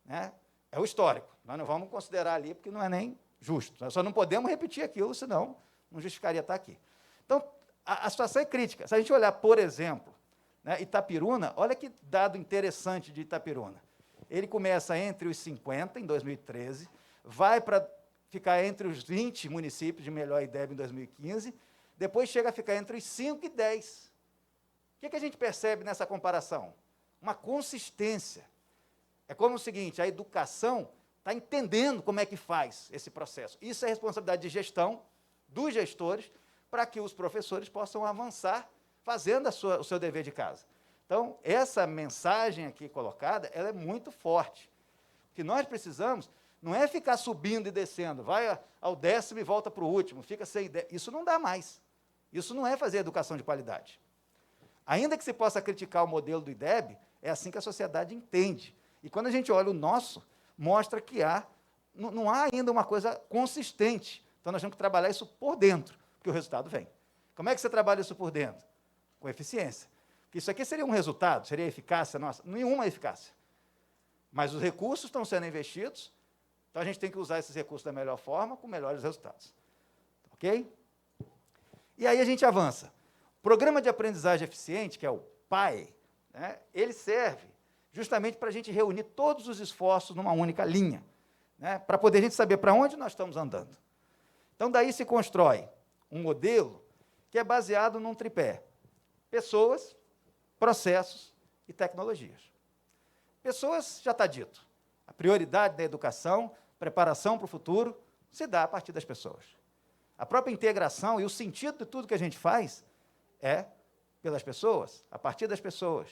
né? É o histórico. Nós não vamos considerar ali, porque não é nem justo. Nós só não podemos repetir aquilo, senão não justificaria estar aqui. Então, a situação é crítica. Se a gente olhar, por exemplo, né, Itapiruna, olha que dado interessante de Itapiruna. Ele começa entre os 50, em 2013, vai para ficar entre os 20 municípios de melhor IDEB em 2015, depois chega a ficar entre os 5 e 10. O que a gente percebe nessa comparação? Uma consistência. É como o seguinte, a educação está entendendo como é que faz esse processo. Isso é responsabilidade de gestão, dos gestores, para que os professores possam avançar fazendo o seu dever de casa. Então, essa mensagem aqui colocada, ela é muito forte. O que nós precisamos não é ficar subindo e descendo, vai ao 10º e volta para o último, fica sem ideia. Isso não dá mais. Isso não é fazer educação de qualidade. Ainda que se possa criticar o modelo do IDEB, é assim que a sociedade entende. E quando a gente olha o nosso, mostra que não há ainda uma coisa consistente. Então, nós temos que trabalhar isso por dentro, porque o resultado vem. Como é que você trabalha isso por dentro? Com eficiência. Porque isso aqui seria um resultado, seria eficácia nossa? Nenhuma eficácia. Mas os recursos estão sendo investidos, então a gente tem que usar esses recursos da melhor forma, com melhores resultados. Ok? E aí a gente avança. O Programa de Aprendizagem Eficiente, que é o PAE, né, ele serve justamente para a gente reunir todos os esforços numa única linha, né, para poder a gente saber para onde nós estamos andando. Então, daí se constrói um modelo que é baseado num tripé: pessoas, processos e tecnologias. Pessoas, já está dito, a prioridade da educação, preparação para o futuro, se dá a partir das pessoas. A própria integração e o sentido de tudo que a gente faz é pelas pessoas, a partir das pessoas.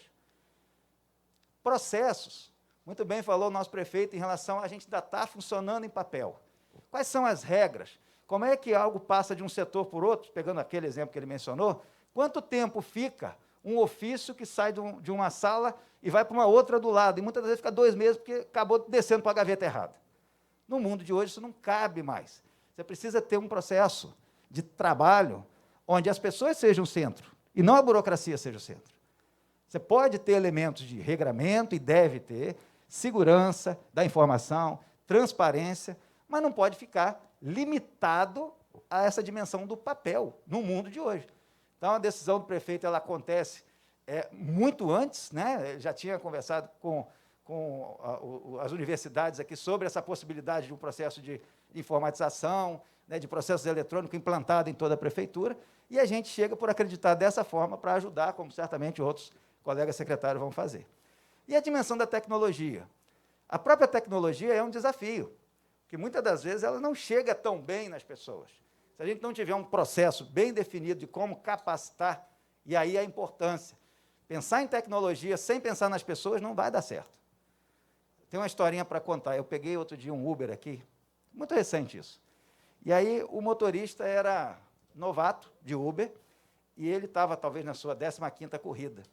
Processos, muito bem falou o nosso prefeito em relação a gente ainda estar funcionando em papel. Quais são as regras? Como é que algo passa de um setor por outro, pegando aquele exemplo que ele mencionou? Quanto tempo fica um ofício que sai de uma sala e vai para uma outra do lado? E muitas vezes fica 2 meses porque acabou descendo para a gaveta errada. No mundo de hoje isso não cabe mais. Você precisa ter um processo de trabalho onde as pessoas sejam o centro e não a burocracia seja o centro. Você pode ter elementos de regramento, e deve ter, segurança da informação, transparência, mas não pode ficar limitado a essa dimensão do papel no mundo de hoje. Então, a decisão do prefeito ela acontece muito antes, né? Já tinha conversado com as universidades aqui sobre essa possibilidade de um processo de informatização, né, de processos eletrônicos implantado em toda a prefeitura, e a gente chega por acreditar dessa forma para ajudar, como certamente outros colegas secretários vão fazer. E a dimensão da tecnologia? A própria tecnologia é um desafio, que muitas das vezes ela não chega tão bem nas pessoas. Se a gente não tiver um processo bem definido de como capacitar, e aí a importância. Pensar em tecnologia sem pensar nas pessoas não vai dar certo. Tem uma historinha para contar. Eu peguei outro dia um Uber aqui, muito recente isso. E aí o motorista era novato de Uber, e ele estava talvez na sua 15ª corrida.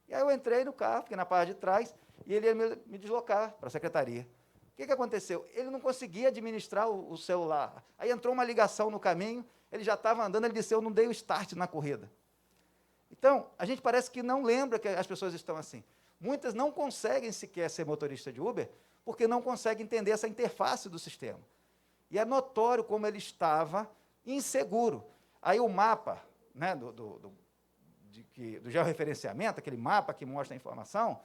E aí eu entrei no carro, fiquei na parte de trás, e ele ia me deslocar para a secretaria. O que aconteceu? Ele não conseguia administrar o celular. Aí entrou uma ligação no caminho, ele já estava andando, ele disse: eu não dei o start na corrida. Então, a gente parece que não lembra que as pessoas estão assim. Muitas não conseguem sequer ser motorista de Uber, porque não conseguem entender essa interface do sistema. E é notório como ele estava inseguro. Aí o mapa, né, do georreferenciamento, aquele mapa que mostra a informação,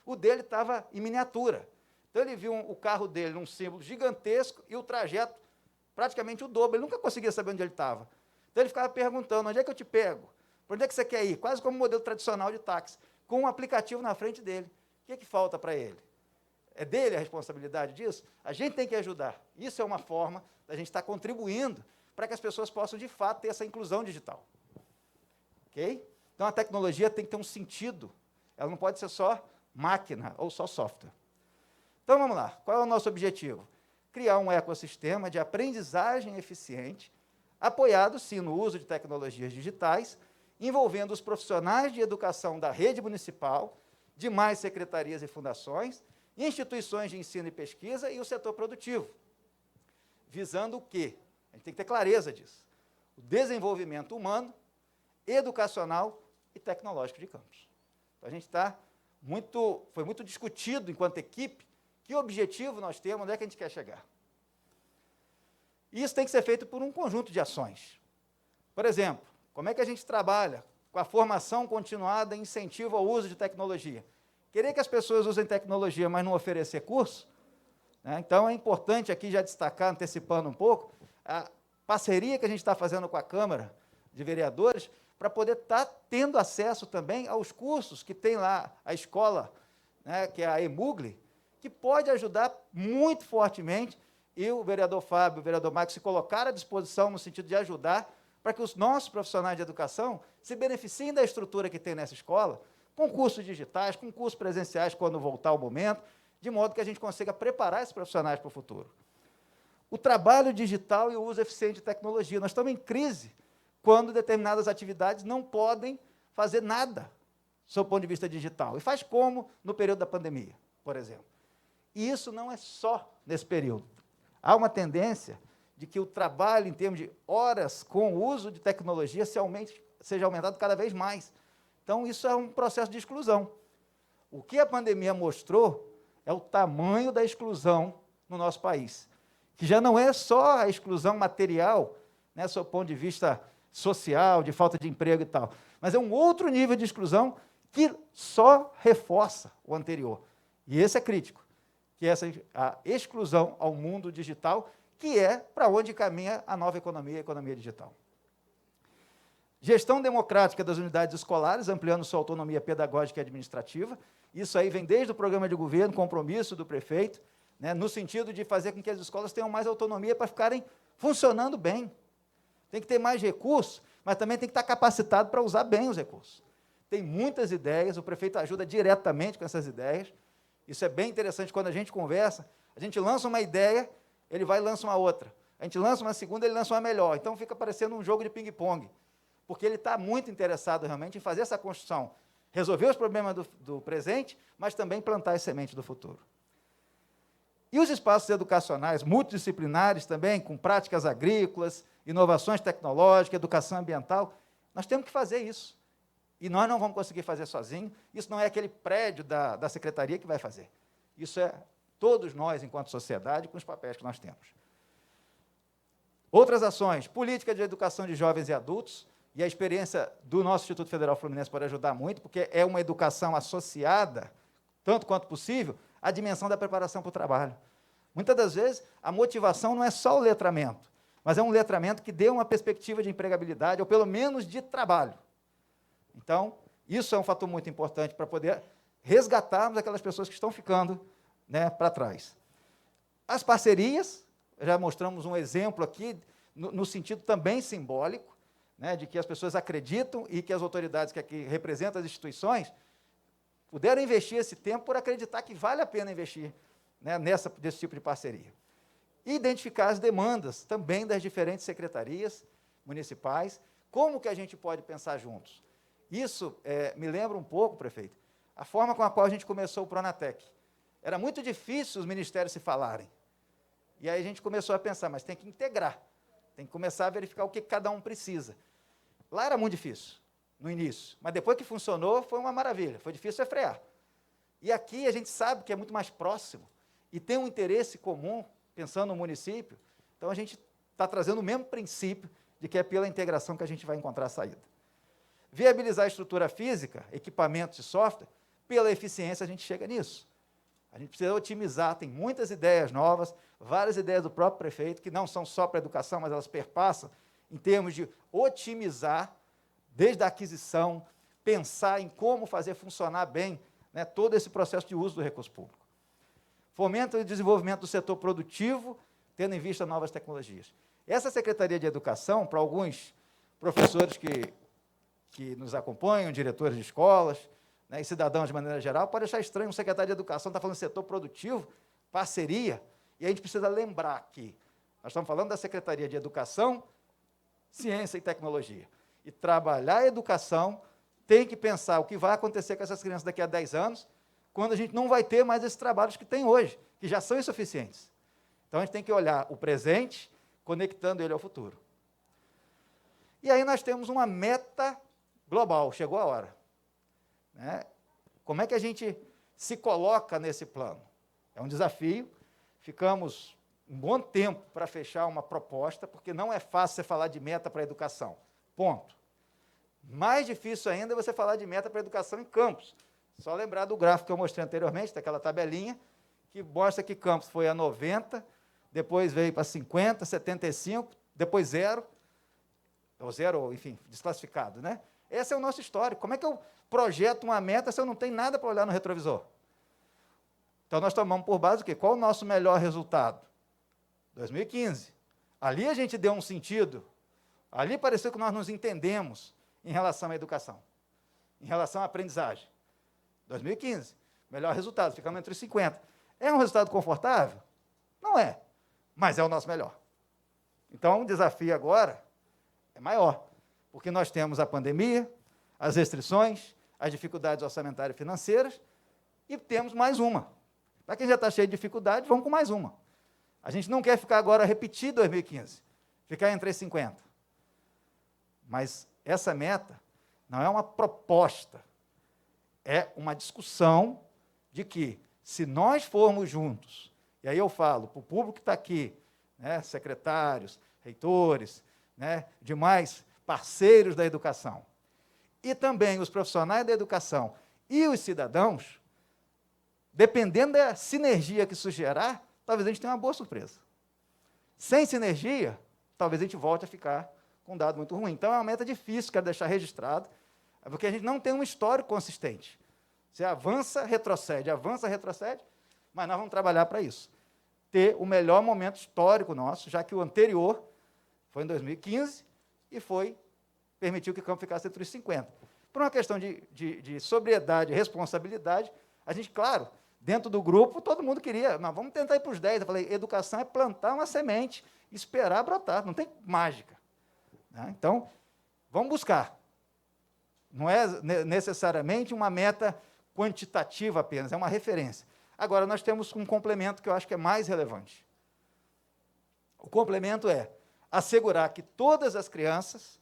o dele estava em miniatura. Então, ele viu o carro dele num símbolo gigantesco e o trajeto praticamente o dobro. Ele nunca conseguia saber onde ele estava. Então, ele ficava perguntando: onde é que eu te pego? Para onde é que você quer ir? Quase como um modelo tradicional de táxi, com um aplicativo na frente dele. O que falta para ele? É dele a responsabilidade disso? A gente tem que ajudar. Isso é uma forma da gente estar contribuindo para que as pessoas possam, de fato, ter essa inclusão digital. Ok? Então, a tecnologia tem que ter um sentido. Ela não pode ser só máquina ou só software. Então, vamos lá. Qual é o nosso objetivo? Criar um ecossistema de aprendizagem eficiente, apoiado, sim, no uso de tecnologias digitais, envolvendo os profissionais de educação da rede municipal, demais secretarias e fundações, instituições de ensino e pesquisa e o setor produtivo. Visando o quê? A gente tem que ter clareza disso. O desenvolvimento humano, educacional e tecnológico de campus. Então, a gente foi muito discutido enquanto equipe que objetivo nós temos, onde é que a gente quer chegar. E isso tem que ser feito por um conjunto de ações. Por exemplo, como é que a gente trabalha com a formação continuada e incentivo ao uso de tecnologia? Querer que as pessoas usem tecnologia, mas não oferecer curso, né? Então, é importante aqui já destacar, antecipando um pouco, a parceria que a gente está fazendo com a Câmara de Vereadores, para poder estar tendo acesso também aos cursos que tem lá a escola, né, que é a EMUGLE, que pode ajudar muito fortemente, e o vereador Fábio e o vereador Marcos se colocaram à disposição no sentido de ajudar para que os nossos profissionais de educação se beneficiem da estrutura que tem nessa escola, com cursos digitais, com cursos presenciais quando voltar o momento, de modo que a gente consiga preparar esses profissionais para o futuro. O trabalho digital e o uso eficiente de tecnologia. Nós estamos em crise quando determinadas atividades não podem fazer nada, sob o ponto de vista digital. E faz como no período da pandemia, por exemplo. E isso não é só nesse período. Há uma tendência de que o trabalho, em termos de horas com o uso de tecnologia, seja aumentado cada vez mais. Então, isso é um processo de exclusão. O que a pandemia mostrou é o tamanho da exclusão no nosso país, que já não é só a exclusão material, né, sob o ponto de vista social, de falta de emprego e tal, mas é um outro nível de exclusão que só reforça o anterior. E esse é crítico, que é a exclusão ao mundo digital, que é para onde caminha a nova economia, a economia digital. Gestão democrática das unidades escolares, ampliando sua autonomia pedagógica e administrativa. Isso aí vem desde o programa de governo, compromisso do prefeito, né, no sentido de fazer com que as escolas tenham mais autonomia para ficarem funcionando bem. Tem que ter mais recursos, mas também tem que estar capacitado para usar bem os recursos. Tem muitas ideias, o prefeito ajuda diretamente com essas ideias. Isso é bem interessante quando a gente conversa, a gente lança uma ideia, ele vai e lança uma outra. A gente lança uma segunda, ele lança uma melhor. Então fica parecendo um jogo de ping-pong, porque ele está muito interessado realmente em fazer essa construção, resolver os problemas do presente, mas também plantar as sementes do futuro. E os espaços educacionais multidisciplinares também, com práticas agrícolas, inovações tecnológicas, educação ambiental, nós temos que fazer isso. E nós não vamos conseguir fazer sozinhos, isso não é aquele prédio da secretaria que vai fazer. Isso é todos nós, enquanto sociedade, com os papéis que nós temos. Outras ações, política de educação de jovens e adultos, e a experiência do nosso Instituto Federal Fluminense pode ajudar muito, porque é uma educação associada, tanto quanto possível, à dimensão da preparação para o trabalho. Muitas das vezes, a motivação não é só o letramento, mas é um letramento que dê uma perspectiva de empregabilidade, ou pelo menos de trabalho. Então, isso é um fator muito importante para poder resgatarmos aquelas pessoas que estão ficando, né, para trás. As parcerias, já mostramos um exemplo aqui, no sentido também simbólico, né, de que as pessoas acreditam e que as autoridades que aqui representam as instituições puderam investir esse tempo por acreditar que vale a pena investir, né, desse tipo de parceria. E identificar as demandas também das diferentes secretarias municipais, como que a gente pode pensar juntos. Isso me lembra um pouco, prefeito, a forma com a qual a gente começou o Pronatec. Era muito difícil os ministérios se falarem. E aí a gente começou a pensar, mas tem que integrar, tem que começar a verificar o que cada um precisa. Lá era muito difícil, no início, mas depois que funcionou, foi uma maravilha, foi difícil frear. E aqui a gente sabe que é muito mais próximo, e tem um interesse comum, pensando no município, então a gente está trazendo o mesmo princípio de que é pela integração que a gente vai encontrar a saída. Viabilizar a estrutura física, equipamentos e software, pela eficiência a gente chega nisso. A gente precisa otimizar, tem muitas ideias novas, várias ideias do próprio prefeito, que não são só para a educação, mas elas perpassam em termos de otimizar, desde a aquisição, pensar em como fazer funcionar bem, né, todo esse processo de uso do recurso público. Fomento e desenvolvimento do setor produtivo, tendo em vista novas tecnologias. Essa Secretaria de Educação, para alguns professores que nos acompanham, diretores de escolas, né, e cidadãos de maneira geral, pode achar estranho um secretário de Educação estar falando de setor produtivo, parceria, e a gente precisa lembrar que nós estamos falando da Secretaria de Educação, Ciência e Tecnologia. E trabalhar a educação tem que pensar o que vai acontecer com essas crianças daqui a 10 anos, quando a gente não vai ter mais esses trabalhos que tem hoje, que já são insuficientes. Então, a gente tem que olhar o presente, conectando ele ao futuro. E aí nós temos uma meta global, chegou a hora. Né? Como é que a gente se coloca nesse plano? É um desafio, ficamos um bom tempo para fechar uma proposta, porque não é fácil você falar de meta para a educação, ponto. Mais difícil ainda é você falar de meta para a educação em Campos. Só lembrar do gráfico que eu mostrei anteriormente, daquela tabelinha, que mostra que Campos foi a 90, depois veio para 50, 75, depois 0, ou 0, enfim, desclassificado, né? Esse é o nosso histórico. Como é que eu projeto uma meta se eu não tenho nada para olhar no retrovisor? Então, nós tomamos por base o quê? Qual o nosso melhor resultado? 2015. Ali a gente deu um sentido, ali pareceu que nós nos entendemos em relação à educação, em relação à aprendizagem. 2015, melhor resultado, ficamos entre os 50. É um resultado confortável? Não é, mas é o nosso melhor. Então, o desafio agora é maior, porque nós temos a pandemia, as restrições, as dificuldades orçamentárias e financeiras, e temos mais uma. Para quem já está cheio de dificuldade, vamos com mais uma. A gente não quer ficar agora repetir 2015, ficar entre os 50. Mas essa meta não é uma proposta, é uma discussão de que, se nós formos juntos, e aí eu falo para o público que está aqui, né, secretários, reitores, né, demais parceiros da educação, e também os profissionais da educação E os cidadãos, dependendo da sinergia que isso gerar, talvez a gente tenha uma boa surpresa. Sem sinergia, talvez a gente volte a ficar com um dado muito ruim. Então, é uma meta difícil, quero deixar registrado, porque a gente não tem um histórico consistente. Você avança, retrocede, mas nós vamos trabalhar para isso. Ter o melhor momento histórico nosso, já que o anterior foi em 2015 e permitiu que o campo ficasse entre os 50. Por uma questão de sobriedade e responsabilidade, a gente, claro, dentro do grupo, todo mundo queria, mas vamos tentar ir para os 10. Eu falei, educação é plantar uma semente, esperar brotar, não tem mágica. Né? Então, vamos buscar. Não é necessariamente uma meta quantitativa apenas, é uma referência. Agora, nós temos um complemento que eu acho que é mais relevante. O complemento é assegurar que todas as crianças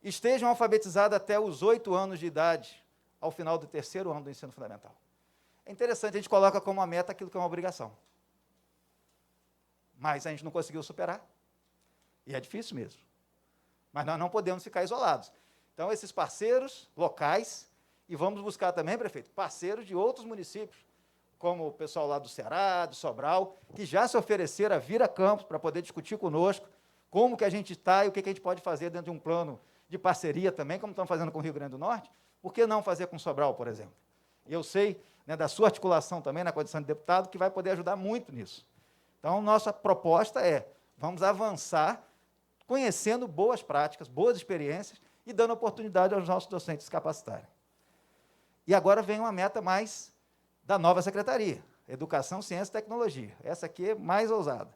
estejam alfabetizadas até os 8 anos de idade, ao final do 3º ano do ensino fundamental. É interessante, a gente coloca como uma meta aquilo que é uma obrigação. Mas a gente não conseguiu superar. E é difícil mesmo. Mas nós não podemos ficar isolados. Então, esses parceiros locais, e vamos buscar também, prefeito, parceiros de outros municípios, como o pessoal lá do Ceará, do Sobral, que já se ofereceram a vir a campus para poder discutir conosco como que a gente está e o que a gente pode fazer dentro de um plano de parceria também, como estão fazendo com o Rio Grande do Norte. Por que não fazer com Sobral, por exemplo? E eu sei, né, da sua articulação também na condição de deputado, que vai poder ajudar muito nisso. Então, nossa proposta é, vamos avançar conhecendo boas práticas, boas experiências e dando oportunidade aos nossos docentes se capacitarem. E agora vem uma meta mais da nova secretaria, Educação, Ciência e Tecnologia. Essa aqui é mais ousada.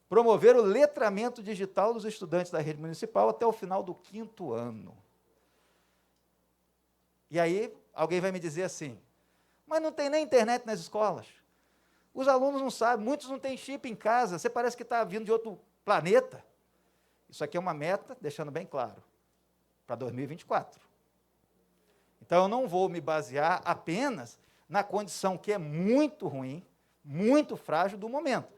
Promover o letramento digital dos estudantes da rede municipal até o final do 5º ano. E aí, alguém vai me dizer assim, mas não tem nem internet nas escolas. Os alunos não sabem, muitos não têm chip em casa, você parece que está vindo de outro planeta. Isso aqui é uma meta, deixando bem claro, para 2024. Então, eu não vou me basear apenas na condição que é muito ruim, muito frágil do momento.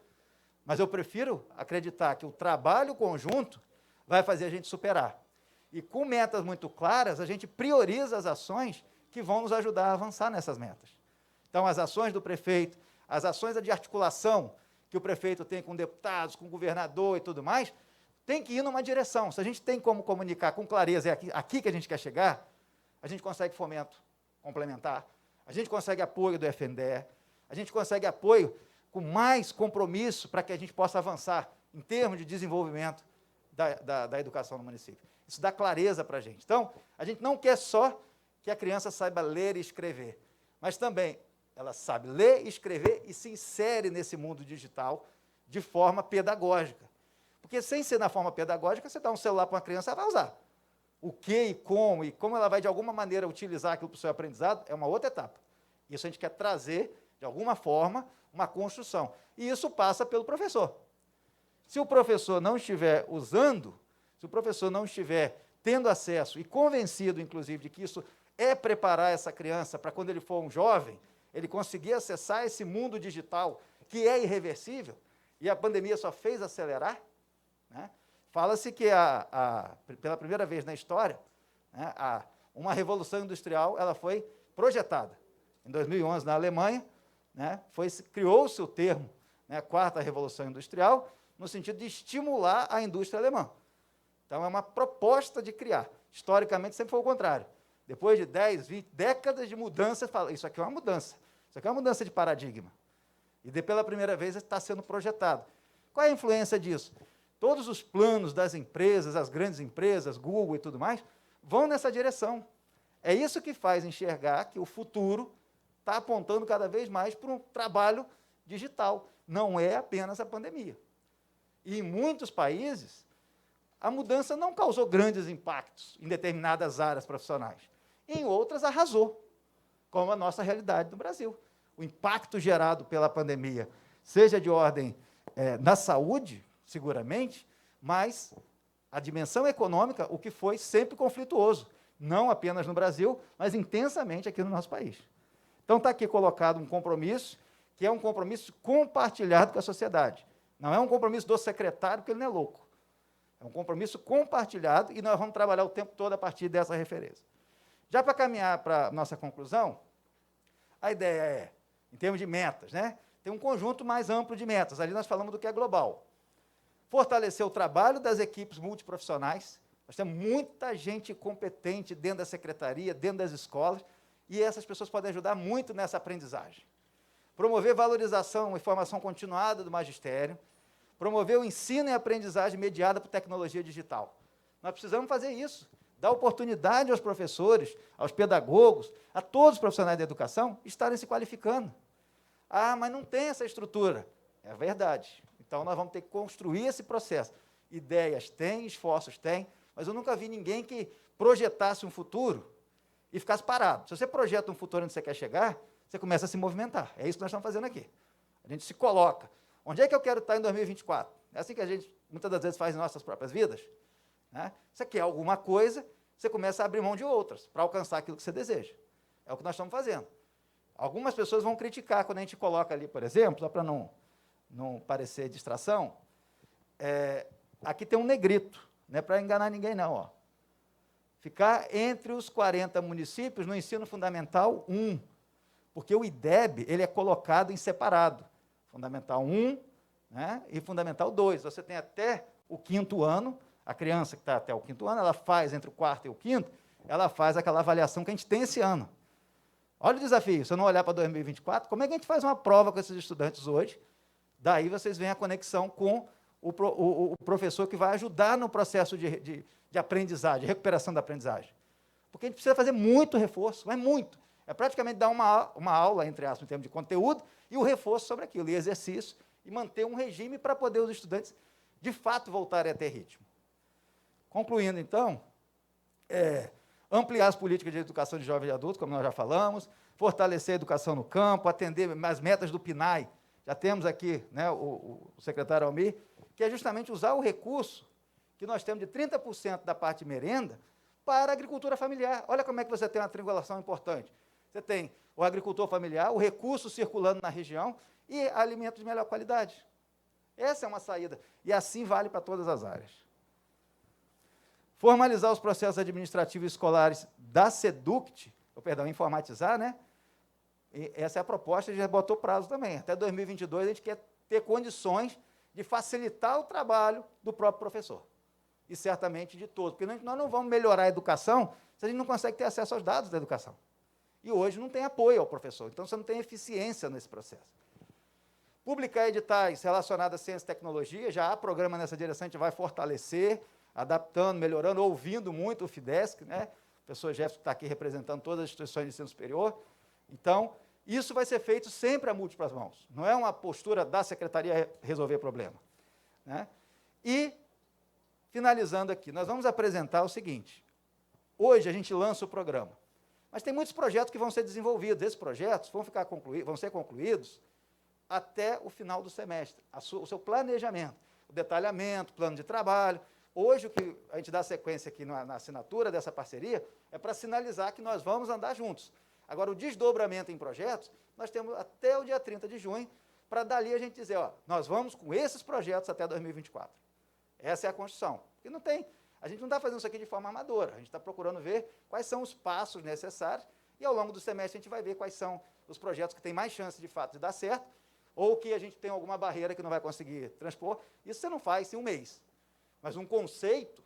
Mas eu prefiro acreditar que o trabalho conjunto vai fazer a gente superar. E com metas muito claras, a gente prioriza as ações que vão nos ajudar a avançar nessas metas. Então, as ações do prefeito, as ações de articulação que o prefeito tem com deputados, com o governador e tudo mais, tem que ir numa direção. Se a gente tem como comunicar com clareza, é aqui que a gente quer chegar, a gente consegue fomento complementar, a gente consegue apoio do FNDE, a gente consegue apoio com mais compromisso para que a gente possa avançar em termos de desenvolvimento da educação no município. Isso dá clareza para a gente. Então, a gente não quer só que a criança saiba ler e escrever, mas também ela sabe ler, escrever e se insere nesse mundo digital de forma pedagógica. Porque sem ser na forma pedagógica, você dá um celular para uma criança, ela vai usar. O que e como ela vai, de alguma maneira, utilizar aquilo para o seu aprendizado, é uma outra etapa. Isso a gente quer trazer, de alguma forma, uma construção. E isso passa pelo professor. Se o professor não estiver usando, se o professor não estiver tendo acesso e convencido, inclusive, de que isso é preparar essa criança para, quando ele for um jovem, ele conseguir acessar esse mundo digital que é irreversível, e a pandemia só fez acelerar, né? Fala-se que, pela primeira vez na história, né, uma revolução industrial ela foi projetada. Em 2011, na Alemanha, né, criou-se o termo, né, quarta revolução industrial, no sentido de estimular a indústria alemã. Então, é uma proposta de criar. Historicamente, sempre foi o contrário. Depois de 10, 20 décadas de mudanças, fala, isso aqui é uma mudança. Isso aqui é uma mudança de paradigma. E, pela primeira vez, está sendo projetado. Qual é a influência disso? Todos os planos das empresas, as grandes empresas, Google e tudo mais, vão nessa direção. É isso que faz enxergar que o futuro está apontando cada vez mais para um trabalho digital. Não é apenas a pandemia. E em muitos países, a mudança não causou grandes impactos em determinadas áreas profissionais. Em outras, arrasou, como a nossa realidade no Brasil. O impacto gerado pela pandemia, seja de ordem na saúde, seguramente, mas a dimensão econômica, o que foi sempre conflituoso, não apenas no Brasil, mas intensamente aqui no nosso país. Então, está aqui colocado um compromisso, que é um compromisso compartilhado com a sociedade. Não é um compromisso do secretário, porque ele não é louco. É um compromisso compartilhado e nós vamos trabalhar o tempo todo a partir dessa referência. Já para caminhar para a nossa conclusão, a ideia é, em termos de metas, né? Tem um conjunto mais amplo de metas. Ali nós falamos do que é global. Fortalecer o trabalho das equipes multiprofissionais. Nós temos muita gente competente dentro da secretaria, dentro das escolas, e essas pessoas podem ajudar muito nessa aprendizagem. Promover valorização e formação continuada do magistério. Promover o ensino e aprendizagem mediada por tecnologia digital. Nós precisamos fazer isso. Dar oportunidade aos professores, aos pedagogos, a todos os profissionais da educação estarem se qualificando. Ah, mas não tem essa estrutura. É verdade. Então, nós vamos ter que construir esse processo. Ideias tem, esforços tem, mas eu nunca vi ninguém que projetasse um futuro e ficasse parado. Se você projeta um futuro onde você quer chegar, você começa a se movimentar. É isso que nós estamos fazendo aqui. A gente se coloca. Onde é que eu quero estar em 2024? É assim que a gente, muitas das vezes, faz em nossas próprias vidas. Né? Você quer alguma coisa, você começa a abrir mão de outras para alcançar aquilo que você deseja. É o que nós estamos fazendo. Algumas pessoas vão criticar quando a gente coloca ali, por exemplo, só para não parecer distração, aqui tem um negrito, não é para enganar ninguém não. Ó. Ficar entre os 40 municípios no ensino fundamental 1, porque o IDEB ele é colocado em separado. Fundamental 1, né, e Fundamental 2. Você tem até o 5º ano, a criança que está até o 5º ano, ela faz entre o 4º e o 5º, ela faz aquela avaliação que a gente tem esse ano. Olha o desafio, se eu não olhar para 2024, como é que a gente faz uma prova com esses estudantes hoje? Daí vocês veem a conexão com o professor que vai ajudar no processo de aprendizagem, de recuperação da aprendizagem. Porque a gente precisa fazer muito reforço, mas muito. É praticamente dar uma aula, entre aspas, em termos de conteúdo, e o reforço sobre aquilo, e exercício, e manter um regime para poder os estudantes, de fato, voltarem a ter ritmo. Concluindo, então, ampliar as políticas de educação de jovens e adultos, como nós já falamos, fortalecer a educação no campo, atender as metas do PNAE. Já temos aqui, né, o secretário Almir, que é justamente usar o recurso que nós temos de 30% da parte de merenda para a agricultura familiar. Olha como é que você tem uma triangulação importante. Você tem o agricultor familiar, o recurso circulando na região e alimentos de melhor qualidade. Essa é uma saída. E assim vale para todas as áreas. Formalizar os processos administrativos escolares da SEDUCT, informatizar, né? E essa é a proposta, a gente já botou prazo também. Até 2022 a gente quer ter condições de facilitar o trabalho do próprio professor. E certamente de todos. Porque nós não vamos melhorar a educação se a gente não consegue ter acesso aos dados da educação. E hoje não tem apoio ao professor, então você não tem eficiência nesse processo. Publicar editais relacionados à ciência e tecnologia, já há programa nessa direção, a gente vai fortalecer, adaptando, melhorando, ouvindo muito o FIDESC, né? O professor Jefferson está aqui representando todas as instituições de ensino superior. Então, isso vai ser feito sempre a múltiplas mãos. Não é uma postura da secretaria resolver problema. Né? E, finalizando aqui, nós vamos apresentar o seguinte. Hoje a gente lança o programa, mas tem muitos projetos que vão ser desenvolvidos. Esses projetos vão ser concluídos até o final do semestre. O seu planejamento, o detalhamento, plano de trabalho. Hoje, o que a gente dá sequência aqui na assinatura dessa parceria é para sinalizar que nós vamos andar juntos. Agora, o desdobramento em projetos, nós temos até o dia 30 de junho, para dali a gente dizer, ó, nós vamos com esses projetos até 2024. Essa é a Constituição. Porque não tem, a gente não está fazendo isso aqui de forma amadora, a gente está procurando ver quais são os passos necessários, e ao longo do semestre a gente vai ver quais são os projetos que têm mais chance, de fato, de dar certo, ou que a gente tem alguma barreira que não vai conseguir transpor. Isso você não faz em um mês. Mas um conceito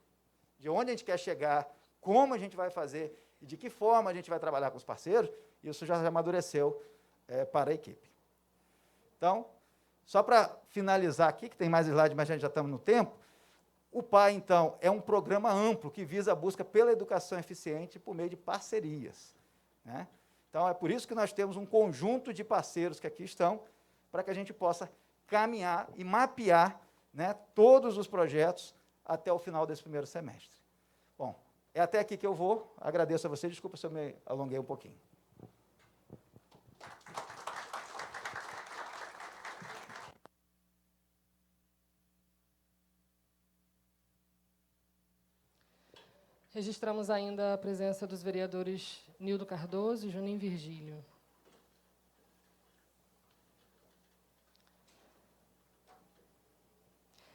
de onde a gente quer chegar, como a gente vai fazer e de que forma a gente vai trabalhar com os parceiros, isso já amadureceu para a equipe. Então, só para finalizar aqui, que tem mais slide, mas a gente já estamos no tempo, o PAI, então, é um programa amplo que visa a busca pela educação eficiente por meio de parcerias. Né? Então, é por isso que nós temos um conjunto de parceiros que aqui estão, para que a gente possa caminhar e mapear, né, todos os projetos até o final desse primeiro semestre. Bom, é até aqui que eu vou. Agradeço a você. Desculpa se eu me alonguei um pouquinho. Registramos ainda a presença dos vereadores Nildo Cardoso e Juninho Virgílio.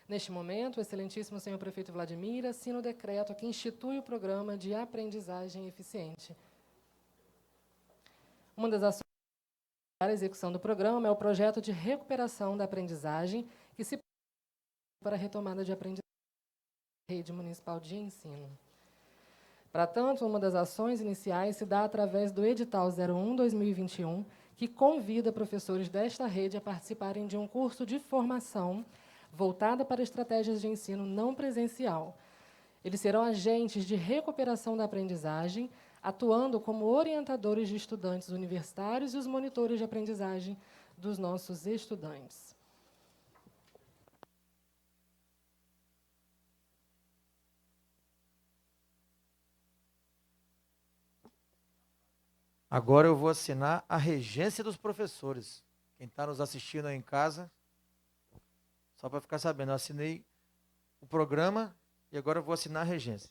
Neste momento, o excelentíssimo senhor prefeito Vladimir assina o decreto que institui o programa de aprendizagem eficiente. Uma das ações para a execução do programa é o projeto de recuperação da aprendizagem, que se para a retomada de aprendizagem da rede municipal de ensino. Para tanto, uma das ações iniciais se dá através do edital 01/2021, que convida professores desta rede a participarem de um curso de formação voltada para estratégias de ensino não presencial. Eles serão agentes de recuperação da aprendizagem, atuando como orientadores de estudantes universitários e os monitores de aprendizagem dos nossos estudantes. Agora eu vou assinar a regência dos professores. Quem está nos assistindo aí em casa, só para ficar sabendo, eu assinei o programa e agora eu vou assinar a regência.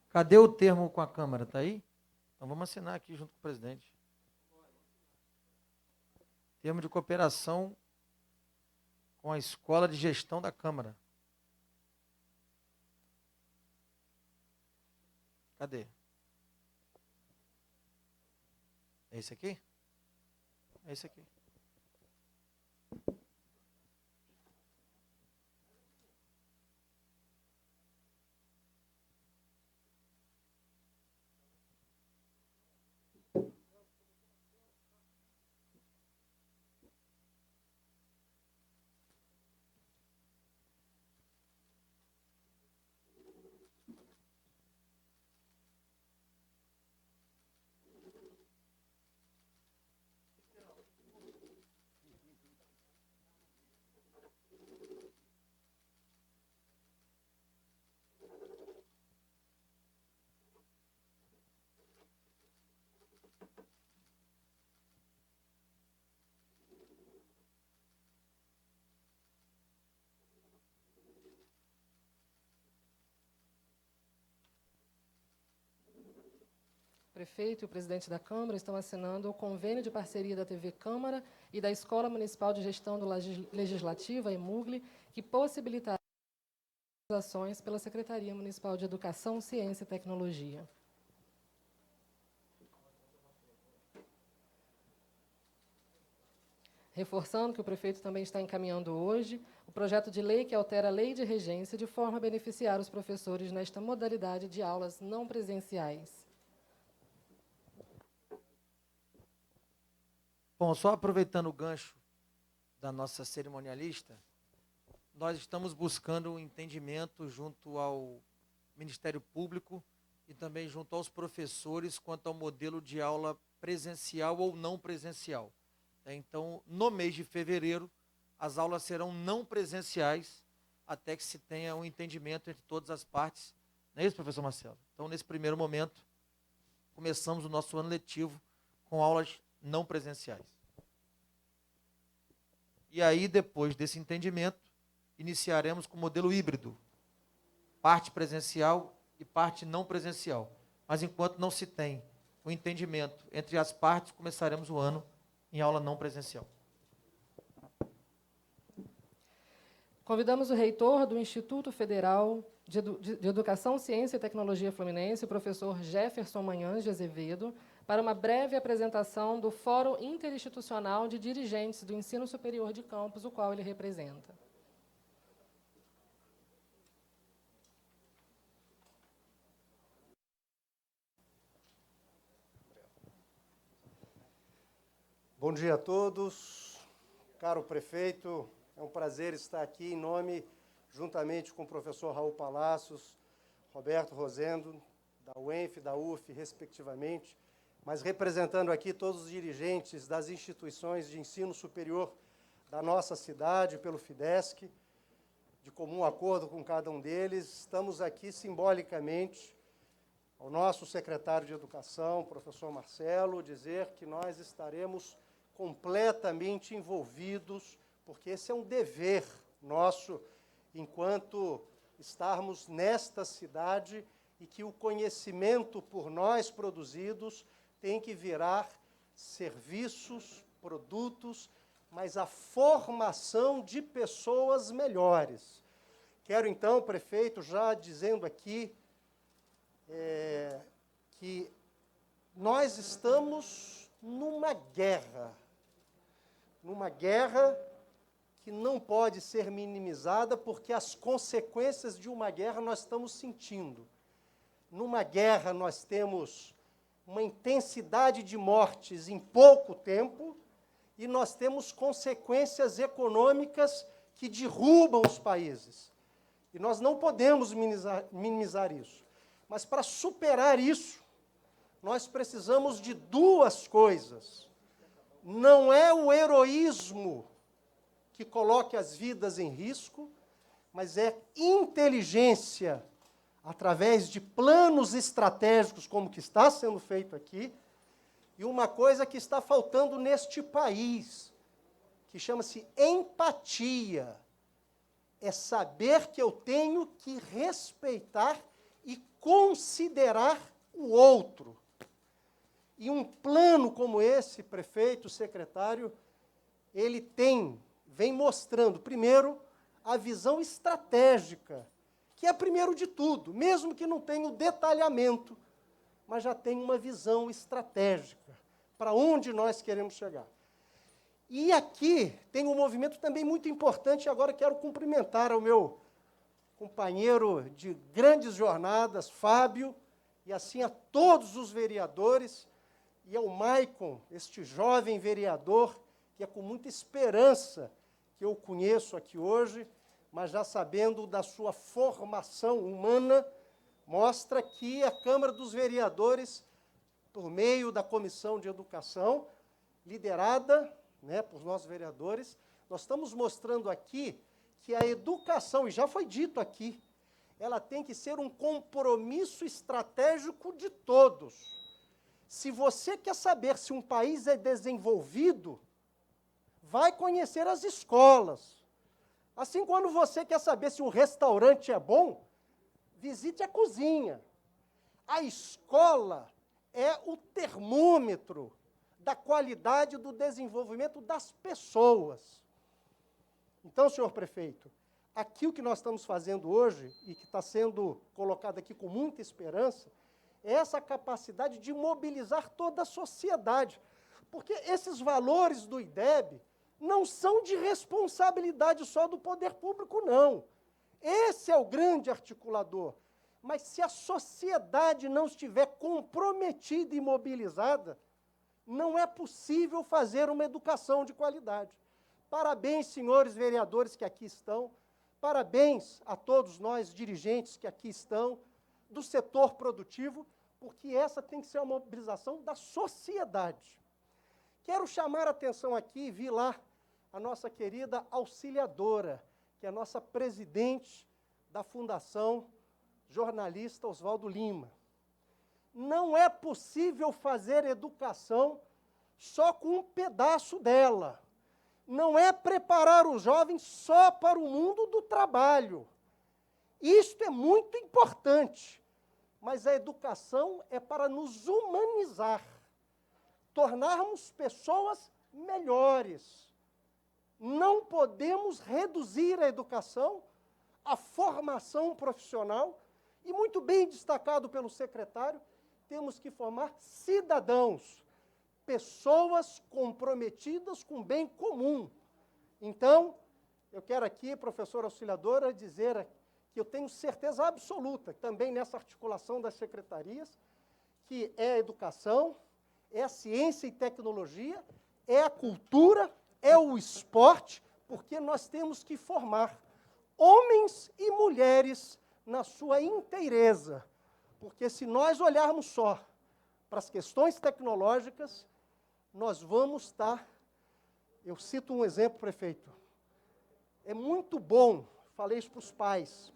Cadê o termo com a Câmara? Está aí? Então vamos assinar aqui junto com o presidente. Termo de cooperação com a Escola de Gestão da Câmara. Cadê? É esse aqui? É esse aqui. O prefeito e o presidente da Câmara estão assinando o convênio de parceria da TV Câmara e da Escola Municipal de Gestão do Legislativo, a EMUGLE, que possibilitará as ações pela Secretaria Municipal de Educação, Ciência e Tecnologia. Reforçando que o prefeito também está encaminhando hoje o projeto de lei que altera a lei de regência de forma a beneficiar os professores nesta modalidade de aulas não presenciais. Bom, só aproveitando o gancho da nossa cerimonialista, nós estamos buscando um entendimento junto ao Ministério Público e também junto aos professores quanto ao modelo de aula presencial ou não presencial. Então, no mês de fevereiro, as aulas serão não presenciais até que se tenha um entendimento entre todas as partes. Não é isso, professor Marcelo? Então, nesse primeiro momento, começamos o nosso ano letivo com aulas não presenciais. E aí, depois desse entendimento, iniciaremos com o modelo híbrido, parte presencial e parte não presencial. Mas enquanto não se tem o entendimento entre as partes, começaremos o ano em aula não presencial. Convidamos o reitor do Instituto Federal de Educação, Ciência e Tecnologia Fluminense, o professor Jefferson Manhães de Azevedo, para uma breve apresentação do Fórum Interinstitucional de Dirigentes do Ensino Superior de Campos, o qual ele representa. Bom dia a todos. Caro prefeito, é um prazer estar aqui em nome, juntamente com o professor Raul Palacios, Roberto Rosendo, da UENF, da UF, respectivamente, mas representando aqui todos os dirigentes das instituições de ensino superior da nossa cidade, pelo FIDESC, de comum acordo com cada um deles, estamos aqui simbolicamente ao nosso secretário de Educação, professor Marcelo, dizer que nós estaremos completamente envolvidos, porque esse é um dever nosso, enquanto estarmos nesta cidade, e que o conhecimento por nós produzidos tem que virar serviços, produtos, mas a formação de pessoas melhores. Quero, então, prefeito, já dizendo aqui que nós estamos numa guerra que não pode ser minimizada, porque as consequências de uma guerra nós estamos sentindo. Numa guerra nós temos uma intensidade de mortes em pouco tempo e nós temos consequências econômicas que derrubam os países. E nós não podemos minimizar isso. Mas para superar isso, nós precisamos de duas coisas. Não é o heroísmo que coloque as vidas em risco, mas é inteligência, através de planos estratégicos, como que está sendo feito aqui, e uma coisa que está faltando neste país, que chama-se empatia. É saber que eu tenho que respeitar e considerar o outro. E um plano como esse, prefeito, secretário, ele vem mostrando, primeiro, a visão estratégica, que é primeiro de tudo, mesmo que não tenha o detalhamento, mas já tem uma visão estratégica para onde nós queremos chegar. E aqui tem um movimento também muito importante, e agora quero cumprimentar ao meu companheiro de grandes jornadas, Fábio, e assim a todos os vereadores, e ao Maicon, este jovem vereador, que é com muita esperança que eu conheço aqui hoje, mas já sabendo da sua formação humana, mostra que a Câmara dos Vereadores, por meio da Comissão de Educação, liderada por nossos vereadores, nós estamos mostrando aqui que a educação, e já foi dito aqui, ela tem que ser um compromisso estratégico de todos. Se você quer saber se um país é desenvolvido, vai conhecer as escolas. Assim, quando você quer saber se um restaurante é bom, visite a cozinha. A escola é o termômetro da qualidade do desenvolvimento das pessoas. Então, senhor prefeito, aqui o que nós estamos fazendo hoje, e que está sendo colocado aqui com muita esperança, é essa capacidade de mobilizar toda a sociedade. Porque esses valores do IDEB não são de responsabilidade só do poder público, não. Esse é o grande articulador. Mas se a sociedade não estiver comprometida e mobilizada, não é possível fazer uma educação de qualidade. Parabéns, senhores vereadores que aqui estão, parabéns a todos nós, dirigentes que aqui estão, do setor produtivo, porque essa tem que ser uma mobilização da sociedade. Quero chamar a atenção aqui, vi lá a nossa querida auxiliadora, que é a nossa presidente da Fundação Jornalista Oswaldo Lima. Não é possível fazer educação só com um pedaço dela. Não é preparar os jovens só para o mundo do trabalho. Isto é muito importante, mas a educação é para nos humanizar, tornarmos pessoas melhores. Não podemos reduzir a educação, a formação profissional, e muito bem destacado pelo secretário, temos que formar cidadãos, pessoas comprometidas com o bem comum. Então, eu quero aqui, professora auxiliadora, dizer que eu tenho certeza absoluta, também nessa articulação das secretarias, que é a educação, é a ciência e tecnologia é a cultura, é o esporte, porque nós temos que formar homens e mulheres na sua inteireza. Porque se nós olharmos só para as questões tecnológicas, nós vamos estar... Eu cito um exemplo, prefeito. É muito bom, falei isso para os pais,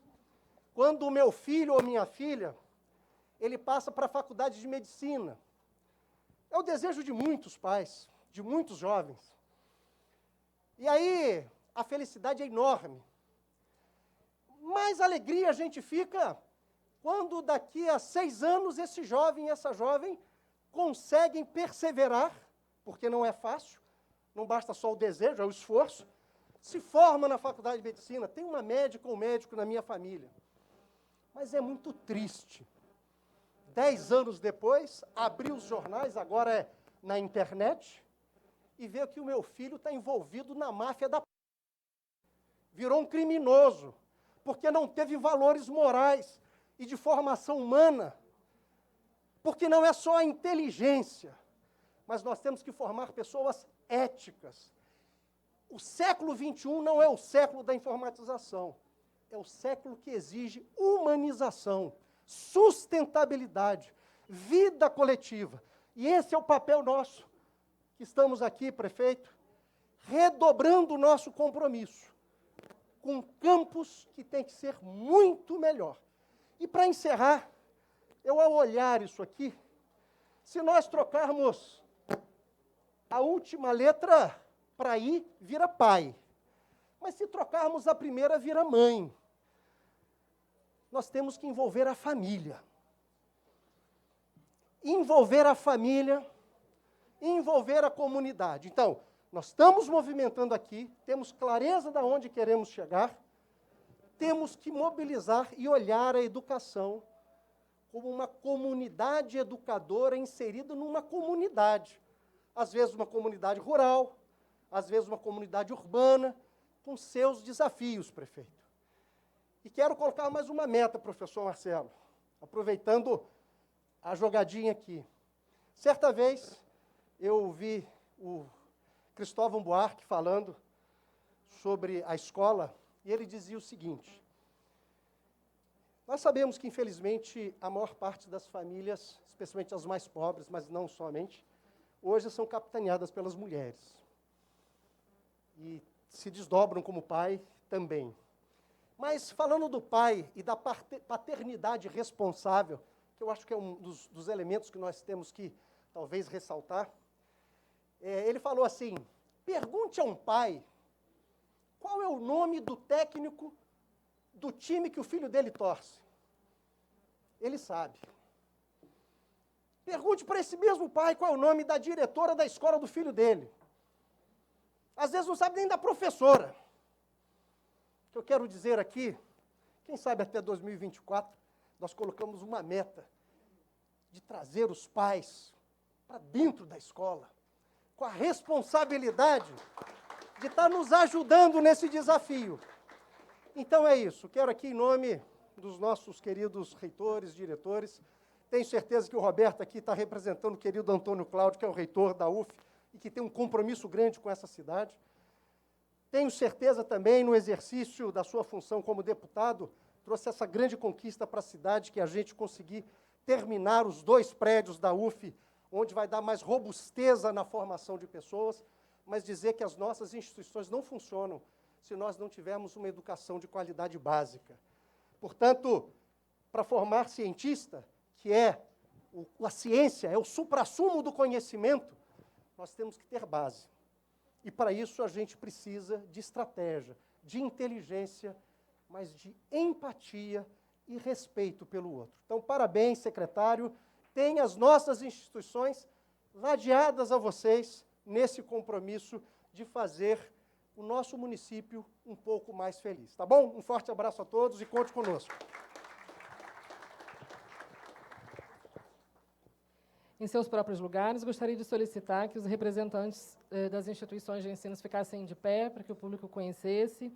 quando o meu filho ou minha filha, ele passa para a faculdade de medicina. É o desejo de muitos pais, de muitos jovens. E aí, a felicidade é enorme. Mais alegria a gente fica quando daqui a 6 anos esse jovem e essa jovem conseguem perseverar, porque não é fácil, não basta só o desejo, é o esforço, se forma na faculdade de medicina. Tem uma médica ou um médico na minha família. Mas é muito triste. 10 anos depois, abri os jornais, agora é na internet, e ver que o meu filho está envolvido na máfia da... Virou um criminoso, porque não teve valores morais e de formação humana. Porque não é só a inteligência, mas nós temos que formar pessoas éticas. O século XXI não é o século da informatização, é o século que exige humanização, sustentabilidade, vida coletiva. E esse é o papel nosso, que estamos aqui, prefeito, redobrando o nosso compromisso com um campus que tem que ser muito melhor. E para encerrar, eu ao olhar isso aqui, se nós trocarmos a última letra para I, vira pai. Mas se trocarmos a primeira, vira mãe. Nós temos que envolver a família. Envolver a família, envolver a comunidade. Então, nós estamos movimentando aqui, temos clareza de onde queremos chegar, temos que mobilizar e olhar a educação como uma comunidade educadora inserida numa comunidade. Às vezes uma comunidade rural, às vezes uma comunidade urbana, com seus desafios, prefeito. E quero colocar mais uma meta, professor Marcelo, aproveitando a jogadinha aqui. Certa vez, eu ouvi o Cristóvão Buarque falando sobre a escola, e ele dizia o seguinte: nós sabemos que, infelizmente, a maior parte das famílias, especialmente as mais pobres, mas não somente, hoje são capitaneadas pelas mulheres. E se desdobram como pai também. Mas, falando do pai e da paternidade responsável, que eu acho que é um dos elementos que nós temos que, talvez, ressaltar, ele falou assim: pergunte a um pai qual é o nome do técnico do time que o filho dele torce. Ele sabe. Pergunte para esse mesmo pai qual é o nome da diretora da escola do filho dele. Às vezes não sabe nem da professora. O que eu quero dizer aqui, quem sabe até 2024, nós colocamos uma meta de trazer os pais para dentro da escola, com a responsabilidade de estar nos ajudando nesse desafio. Então é isso, quero aqui em nome dos nossos queridos reitores, diretores, tenho certeza que o Roberto aqui está representando o querido Antônio Cláudio, que é o reitor da UF, e que tem um compromisso grande com essa cidade. Tenho certeza também, no exercício da sua função como deputado, trouxe essa grande conquista para a cidade, que a gente conseguir terminar os 2 prédios da UF, onde vai dar mais robusteza na formação de pessoas, mas dizer que as nossas instituições não funcionam se nós não tivermos uma educação de qualidade básica. Portanto, para formar cientista, que é a ciência, é o suprassumo do conhecimento, nós temos que ter base. E para isso a gente precisa de estratégia, de inteligência, mas de empatia e respeito pelo outro. Então, parabéns, secretário. Tem as nossas instituições ladeadas a vocês nesse compromisso de fazer o nosso município um pouco mais feliz. Tá bom? Um forte abraço a todos e conte conosco. Em seus próprios lugares, gostaria de solicitar que os representantes das instituições de ensino ficassem de pé, para que o público conhecesse.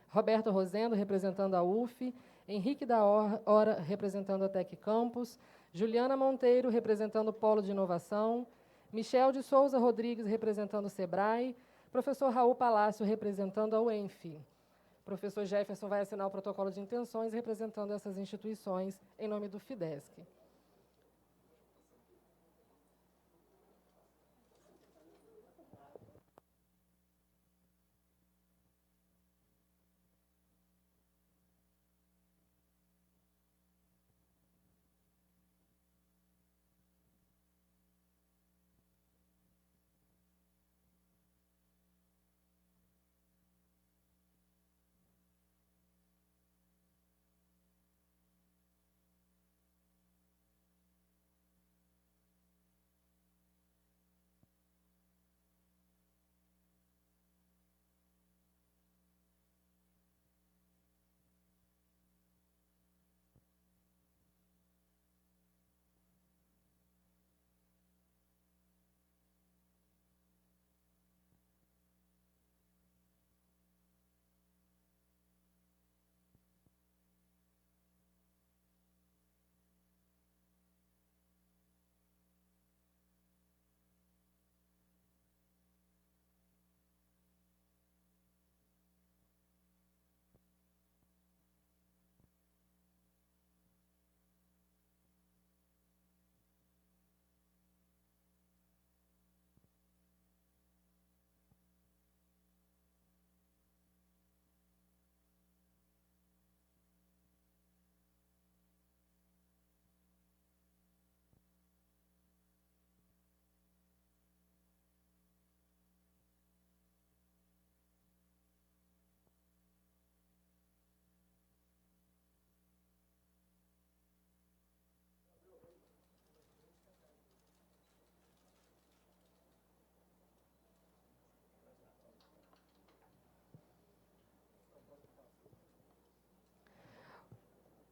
Roberto Rosendo, representando a UF, Henrique da Hora, representando a Tec Campus, Juliana Monteiro, representando o Polo de Inovação, Michel de Souza Rodrigues, representando o SEBRAE. Professor Raul Palácio, representando a UENF. Professor Jefferson vai assinar o protocolo de intenções, representando essas instituições, em nome do FIDESC.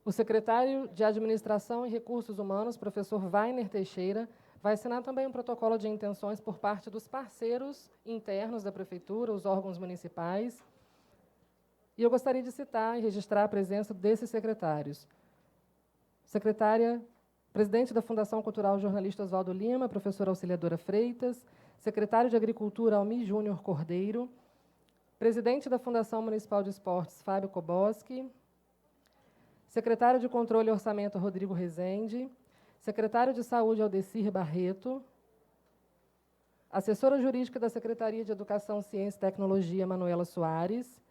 O secretário de Administração e Recursos Humanos, professor Vainer Teixeira, vai assinar também um protocolo de intenções por parte dos parceiros internos da Prefeitura, os órgãos municipais. E eu gostaria de citar e registrar a presença desses secretários. Secretária, presidente da Fundação Cultural Jornalista Oswaldo Lima, professora Auxiliadora Freitas, secretário de Agricultura Almi Júnior Cordeiro, presidente da Fundação Municipal de Esportes Fábio Koboski, secretário de Controle e Orçamento Rodrigo Rezende, secretário de Saúde Aldecir Barreto, assessora jurídica da Secretaria de Educação, Ciência e Tecnologia Manuela Soares,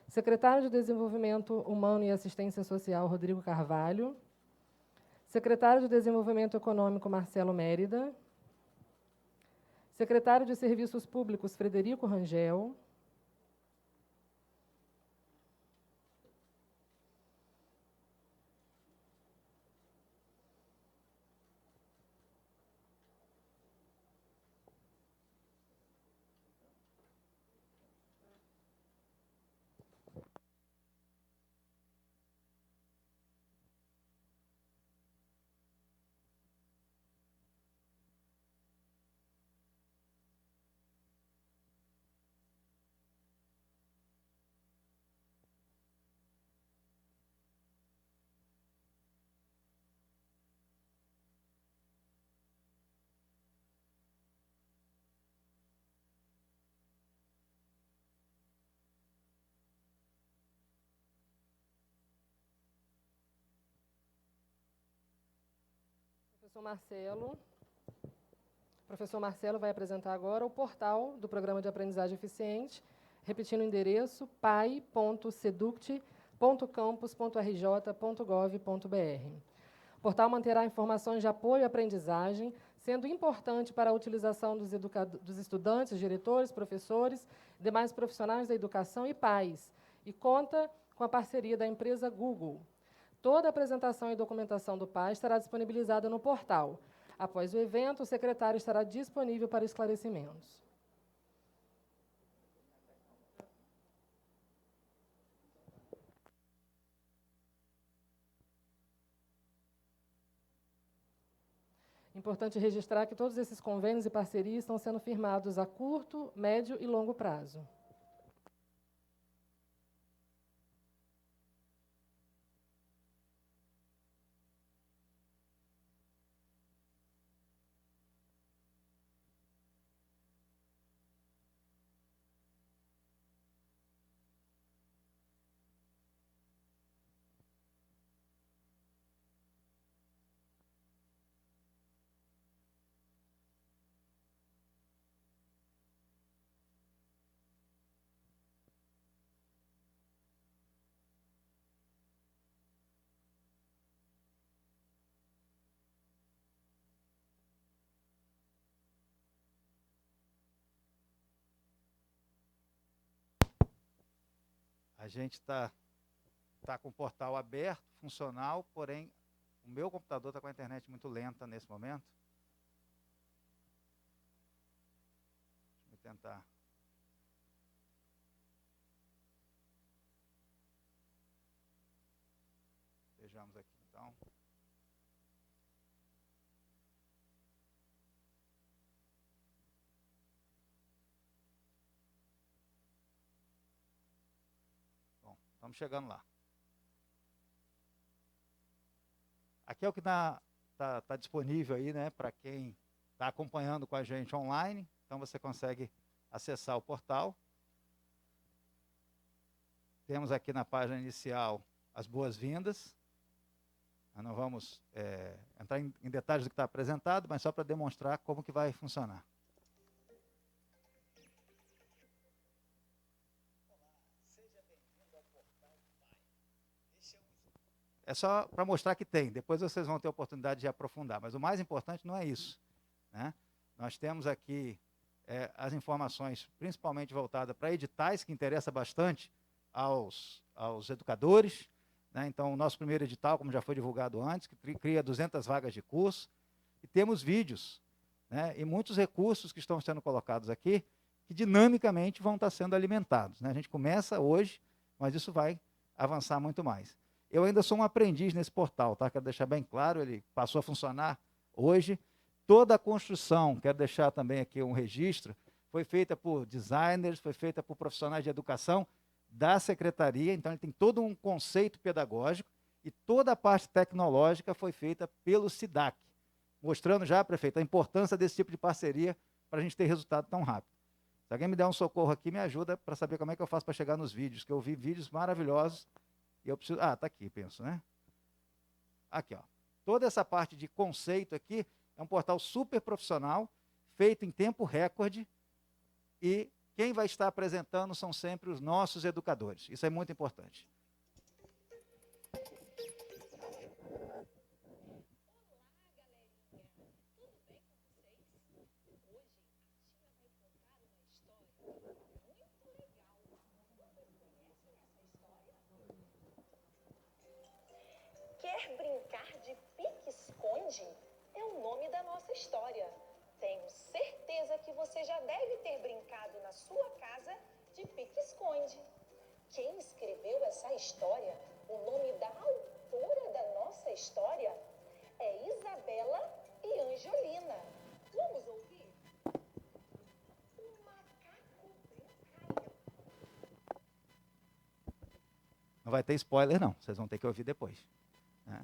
secretário de Desenvolvimento Humano e Assistência Social Rodrigo Carvalho, secretário de Desenvolvimento Econômico Marcelo Mérida, secretário de Serviços Públicos Frederico Rangel, professor Marcelo. O professor Marcelo vai apresentar agora o portal do Programa de Aprendizagem Eficiente, repetindo o endereço pai.seduct.campus.rj.gov.br. O portal manterá informações de apoio à aprendizagem, sendo importante para a utilização dos estudantes, diretores, professores, demais profissionais da educação e pais, e conta com a parceria da empresa Google. Toda a apresentação e documentação do PAI estará disponibilizada no portal. Após o evento, o secretário estará disponível para esclarecimentos. Importante registrar que todos esses convênios e parcerias estão sendo firmados a curto, médio e longo prazo. A gente está com o portal aberto, funcional, porém o meu computador está com a internet muito lenta nesse momento. Deixa eu tentar. Vejamos aqui então. Bom, estamos chegando lá. Aqui é o que tá disponível aí, né, para quem está acompanhando com a gente online. Então você consegue acessar o portal. Temos aqui na página inicial as boas-vindas. Nós não vamos entrar em detalhes do que está apresentado, mas só para demonstrar como que vai funcionar. É só para mostrar que tem, depois vocês vão ter a oportunidade de aprofundar, mas o mais importante não é isso, né? Nós temos aqui as informações principalmente voltadas para editais, que interessa bastante aos educadores, né? Então, o nosso primeiro edital, como já foi divulgado antes, que cria 200 vagas de curso, e temos vídeos, né? E muitos recursos que estão sendo colocados aqui, que dinamicamente vão estar sendo alimentados, né? A gente começa hoje, mas isso vai avançar muito mais. Eu ainda sou um aprendiz nesse portal, tá? Quero deixar bem claro, ele passou a funcionar hoje. Toda a construção, quero deixar também aqui um registro, foi feita por designers, foi feita por profissionais de educação da secretaria, então ele tem todo um conceito pedagógico e toda a parte tecnológica foi feita pelo SIDAC, mostrando já, prefeito, a importância desse tipo de parceria para a gente ter resultado tão rápido. Se alguém me der um socorro aqui, me ajuda para saber como é que eu faço para chegar nos vídeos, que eu vi vídeos maravilhosos e eu preciso... Ah, está aqui, penso, né? Aqui, ó. Toda essa parte de conceito aqui é um portal super profissional, feito em tempo recorde, e quem vai estar apresentando são sempre os nossos educadores. Isso é muito importante. Quer brincar de pique-esconde? É o nome da nossa história. Tenho certeza que você já deve ter brincado na sua casa de pique-esconde. Quem escreveu essa história, o nome da autora da nossa história, é Isabela e Angelina. Vamos ouvir? O macaco brincaria. Não vai ter spoiler, não. Vocês vão ter que ouvir depois, né?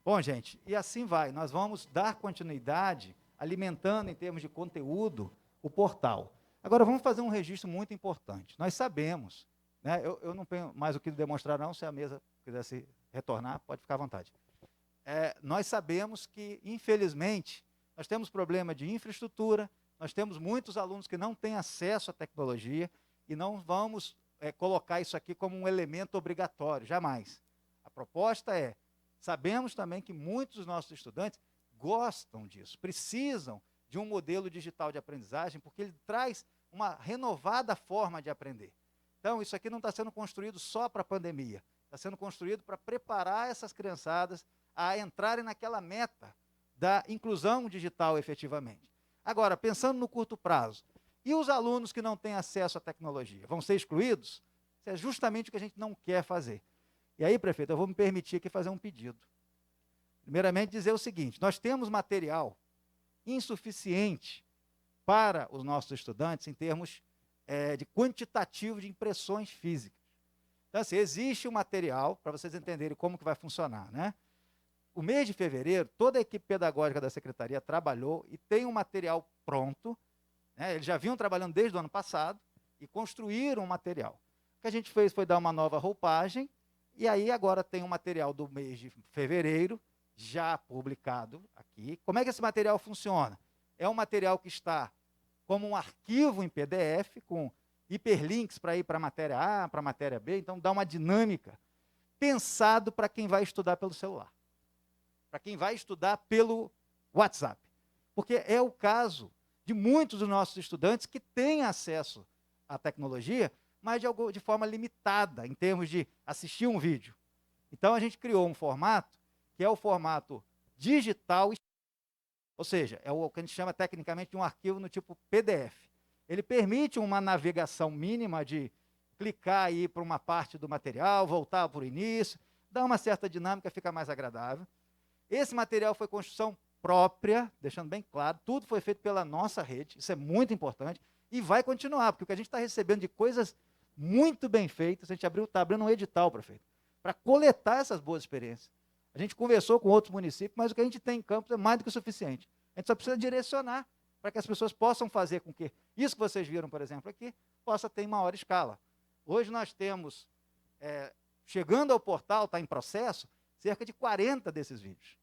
Bom, gente, e assim vai. Nós vamos dar continuidade, alimentando em termos de conteúdo o portal. Agora, vamos fazer um registro muito importante. Nós sabemos, né, eu não tenho mais o que demonstrar, não. Se a mesa quisesse retornar, pode ficar à vontade. Nós sabemos que, infelizmente, nós temos problema de infraestrutura, nós temos muitos alunos que não têm acesso à tecnologia e não vamos colocar isso aqui como um elemento obrigatório, jamais. A proposta sabemos também que muitos dos nossos estudantes gostam disso, precisam de um modelo digital de aprendizagem, porque ele traz uma renovada forma de aprender. Então, isso aqui não está sendo construído só para a pandemia, está sendo construído para preparar essas criançadas a entrarem naquela meta da inclusão digital efetivamente. Agora, pensando no curto prazo, e os alunos que não têm acesso à tecnologia? Vão ser excluídos? Isso é justamente o que a gente não quer fazer. E aí, prefeito, eu vou me permitir aqui fazer um pedido. Primeiramente, dizer o seguinte: nós temos material insuficiente para os nossos estudantes em termos de quantitativo de impressões físicas. Então, assim, existe um material, para vocês entenderem como que vai funcionar, né? O mês de fevereiro, toda a equipe pedagógica da secretaria trabalhou e tem um material pronto, né? Eles já vinham trabalhando desde o ano passado e construíram um material. O que a gente fez foi dar uma nova roupagem, e aí agora tem um material do mês de fevereiro, já publicado aqui. Como é que esse material funciona? É um material que está como um arquivo em PDF, com hiperlinks para ir para a matéria A, para a matéria B, então dá uma dinâmica, pensado para quem vai estudar pelo celular, para quem vai estudar pelo WhatsApp. Porque é o caso de muitos dos nossos estudantes que têm acesso à tecnologia, mas de forma limitada, em termos de assistir um vídeo. Então, a gente criou um formato, que é o formato digital, ou seja, é o que a gente chama tecnicamente de um arquivo no tipo PDF. Ele permite uma navegação mínima de clicar e ir para uma parte do material, voltar para o início, dá uma certa dinâmica, fica mais agradável. Esse material foi construção própria, deixando bem claro, tudo foi feito pela nossa rede, isso é muito importante, e vai continuar, porque o que a gente está recebendo de coisas muito bem feitas, a gente está abrindo um edital, prefeito, para coletar essas boas experiências. A gente conversou com outros municípios, mas o que a gente tem em Campos é mais do que o suficiente. A gente só precisa direcionar para que as pessoas possam fazer com que isso que vocês viram, por exemplo, aqui, possa ter em maior escala. Hoje nós temos, chegando ao portal, está em processo, cerca de 40 desses vídeos.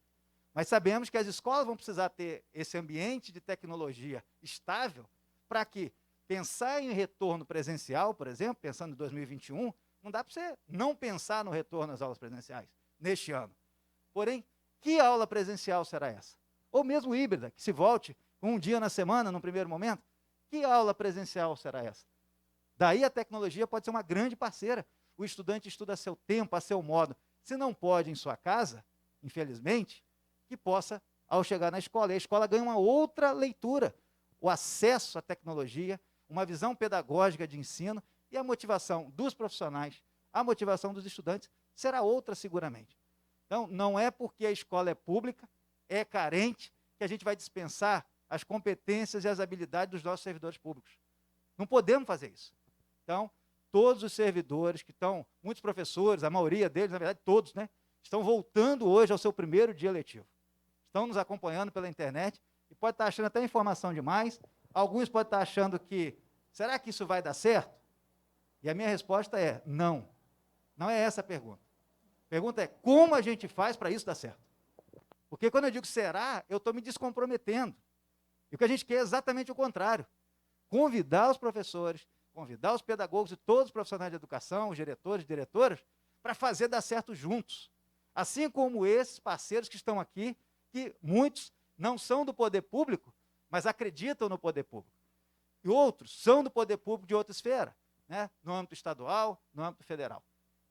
Mas sabemos que as escolas vão precisar ter esse ambiente de tecnologia estável para que pensar em retorno presencial, por exemplo, pensando em 2021, não dá para você não pensar no retorno às aulas presenciais neste ano. Porém, que aula presencial será essa? Ou mesmo híbrida, que se volte um dia na semana, num primeiro momento, que aula presencial será essa? Daí a tecnologia pode ser uma grande parceira. O estudante estuda a seu tempo, a seu modo. Se não pode em sua casa, infelizmente, que possa, ao chegar na escola, e a escola ganha uma outra leitura, o acesso à tecnologia, uma visão pedagógica de ensino e a motivação dos profissionais, a motivação dos estudantes será outra seguramente. Então, não é porque a escola é pública, é carente, que a gente vai dispensar as competências e as habilidades dos nossos servidores públicos. Não podemos fazer isso. Então, todos os servidores que estão, muitos professores, a maioria deles, na verdade todos, né, estão voltando hoje ao seu primeiro dia letivo. Estão nos acompanhando pela internet e pode estar achando até informação demais. Alguns podem estar achando que, será que isso vai dar certo? E a minha resposta é, não. Não é essa a pergunta. A pergunta é, como a gente faz para isso dar certo? Porque quando eu digo será, eu estou me descomprometendo. E o que a gente quer é exatamente o contrário. Convidar os professores, convidar os pedagogos e todos os profissionais de educação, os diretores e diretoras, para fazer dar certo juntos. Assim como esses parceiros que estão aqui, que muitos não são do poder público, mas acreditam no poder público. E outros são do poder público de outra esfera, né? No âmbito estadual, no âmbito federal.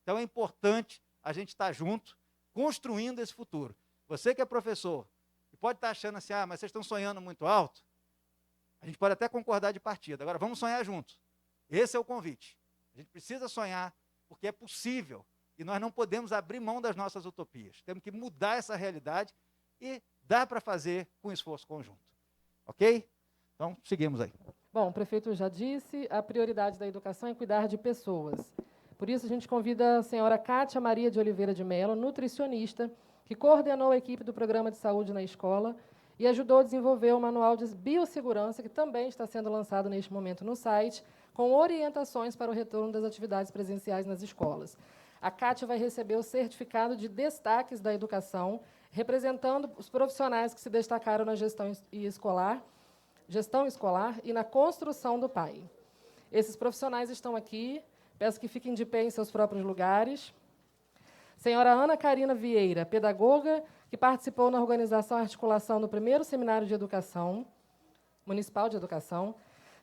Então é importante a gente estar junto, construindo esse futuro. Você que é professor, e pode estar achando assim, mas vocês estão sonhando muito alto, a gente pode até concordar de partida. Agora, vamos sonhar juntos. Esse é o convite. A gente precisa sonhar, porque é possível, e nós não podemos abrir mão das nossas utopias. Temos que mudar essa realidade e dá para fazer com esforço conjunto. Ok? Então, seguimos aí. Bom, o prefeito já disse, a prioridade da educação é cuidar de pessoas. Por isso, a gente convida a senhora Cátia Maria de Oliveira de Mello, nutricionista, que coordenou a equipe do Programa de Saúde na Escola e ajudou a desenvolver o Manual de Biossegurança, que também está sendo lançado neste momento no site, com orientações para o retorno das atividades presenciais nas escolas. A Cátia vai receber o certificado de destaques da educação, representando os profissionais que se destacaram na gestão escolar e na construção do PAI. Esses profissionais estão aqui, peço que fiquem de pé em seus próprios lugares. Senhora Ana Carina Vieira, pedagoga, que participou na organização e articulação do primeiro Seminário de Educação, Municipal de Educação.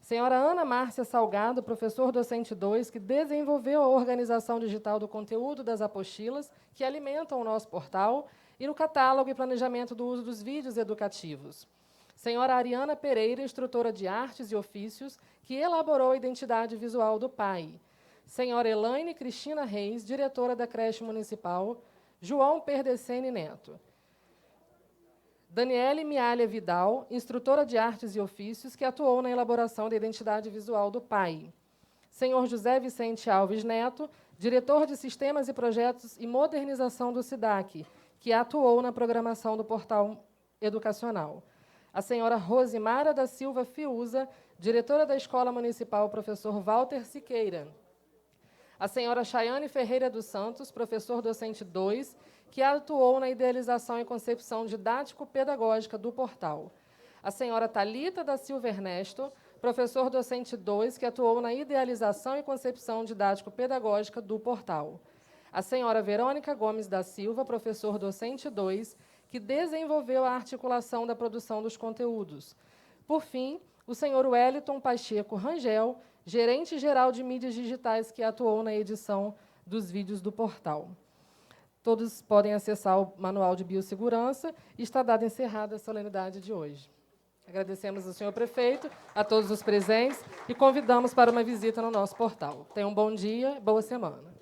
Senhora Ana Márcia Salgado, professor docente 2, que desenvolveu a organização digital do conteúdo das apostilas que alimentam o nosso portal e no catálogo e planejamento do uso dos vídeos educativos. Senhora Ariana Pereira, instrutora de artes e ofícios, que elaborou a identidade visual do PAI. Senhora Elaine Cristina Reis, diretora da creche municipal, João Perdecene Neto. Daniele Mialha Vidal, instrutora de artes e ofícios, que atuou na elaboração da identidade visual do PAI. Senhor José Vicente Alves Neto, diretor de sistemas e projetos e modernização do SIDAC, que atuou na programação do portal educacional. A senhora Rosimara da Silva Fiuza, diretora da Escola Municipal Professor Walter Siqueira. A senhora Chayane Ferreira dos Santos, professor docente 2, que atuou na idealização e concepção didático-pedagógica do portal. A senhora Thalita da Silva Ernesto, professor docente 2, que atuou na idealização e concepção didático-pedagógica do portal. A senhora Verônica Gomes da Silva, professor docente 2, que desenvolveu a articulação da produção dos conteúdos. Por fim, o senhor Wellington Pacheco Rangel, gerente-geral de mídias digitais, que atuou na edição dos vídeos do portal. Todos podem acessar o Manual de Biossegurança e está dada encerrada a solenidade de hoje. Agradecemos ao senhor prefeito, a todos os presentes e convidamos para uma visita no nosso portal. Tenham um bom dia, boa semana.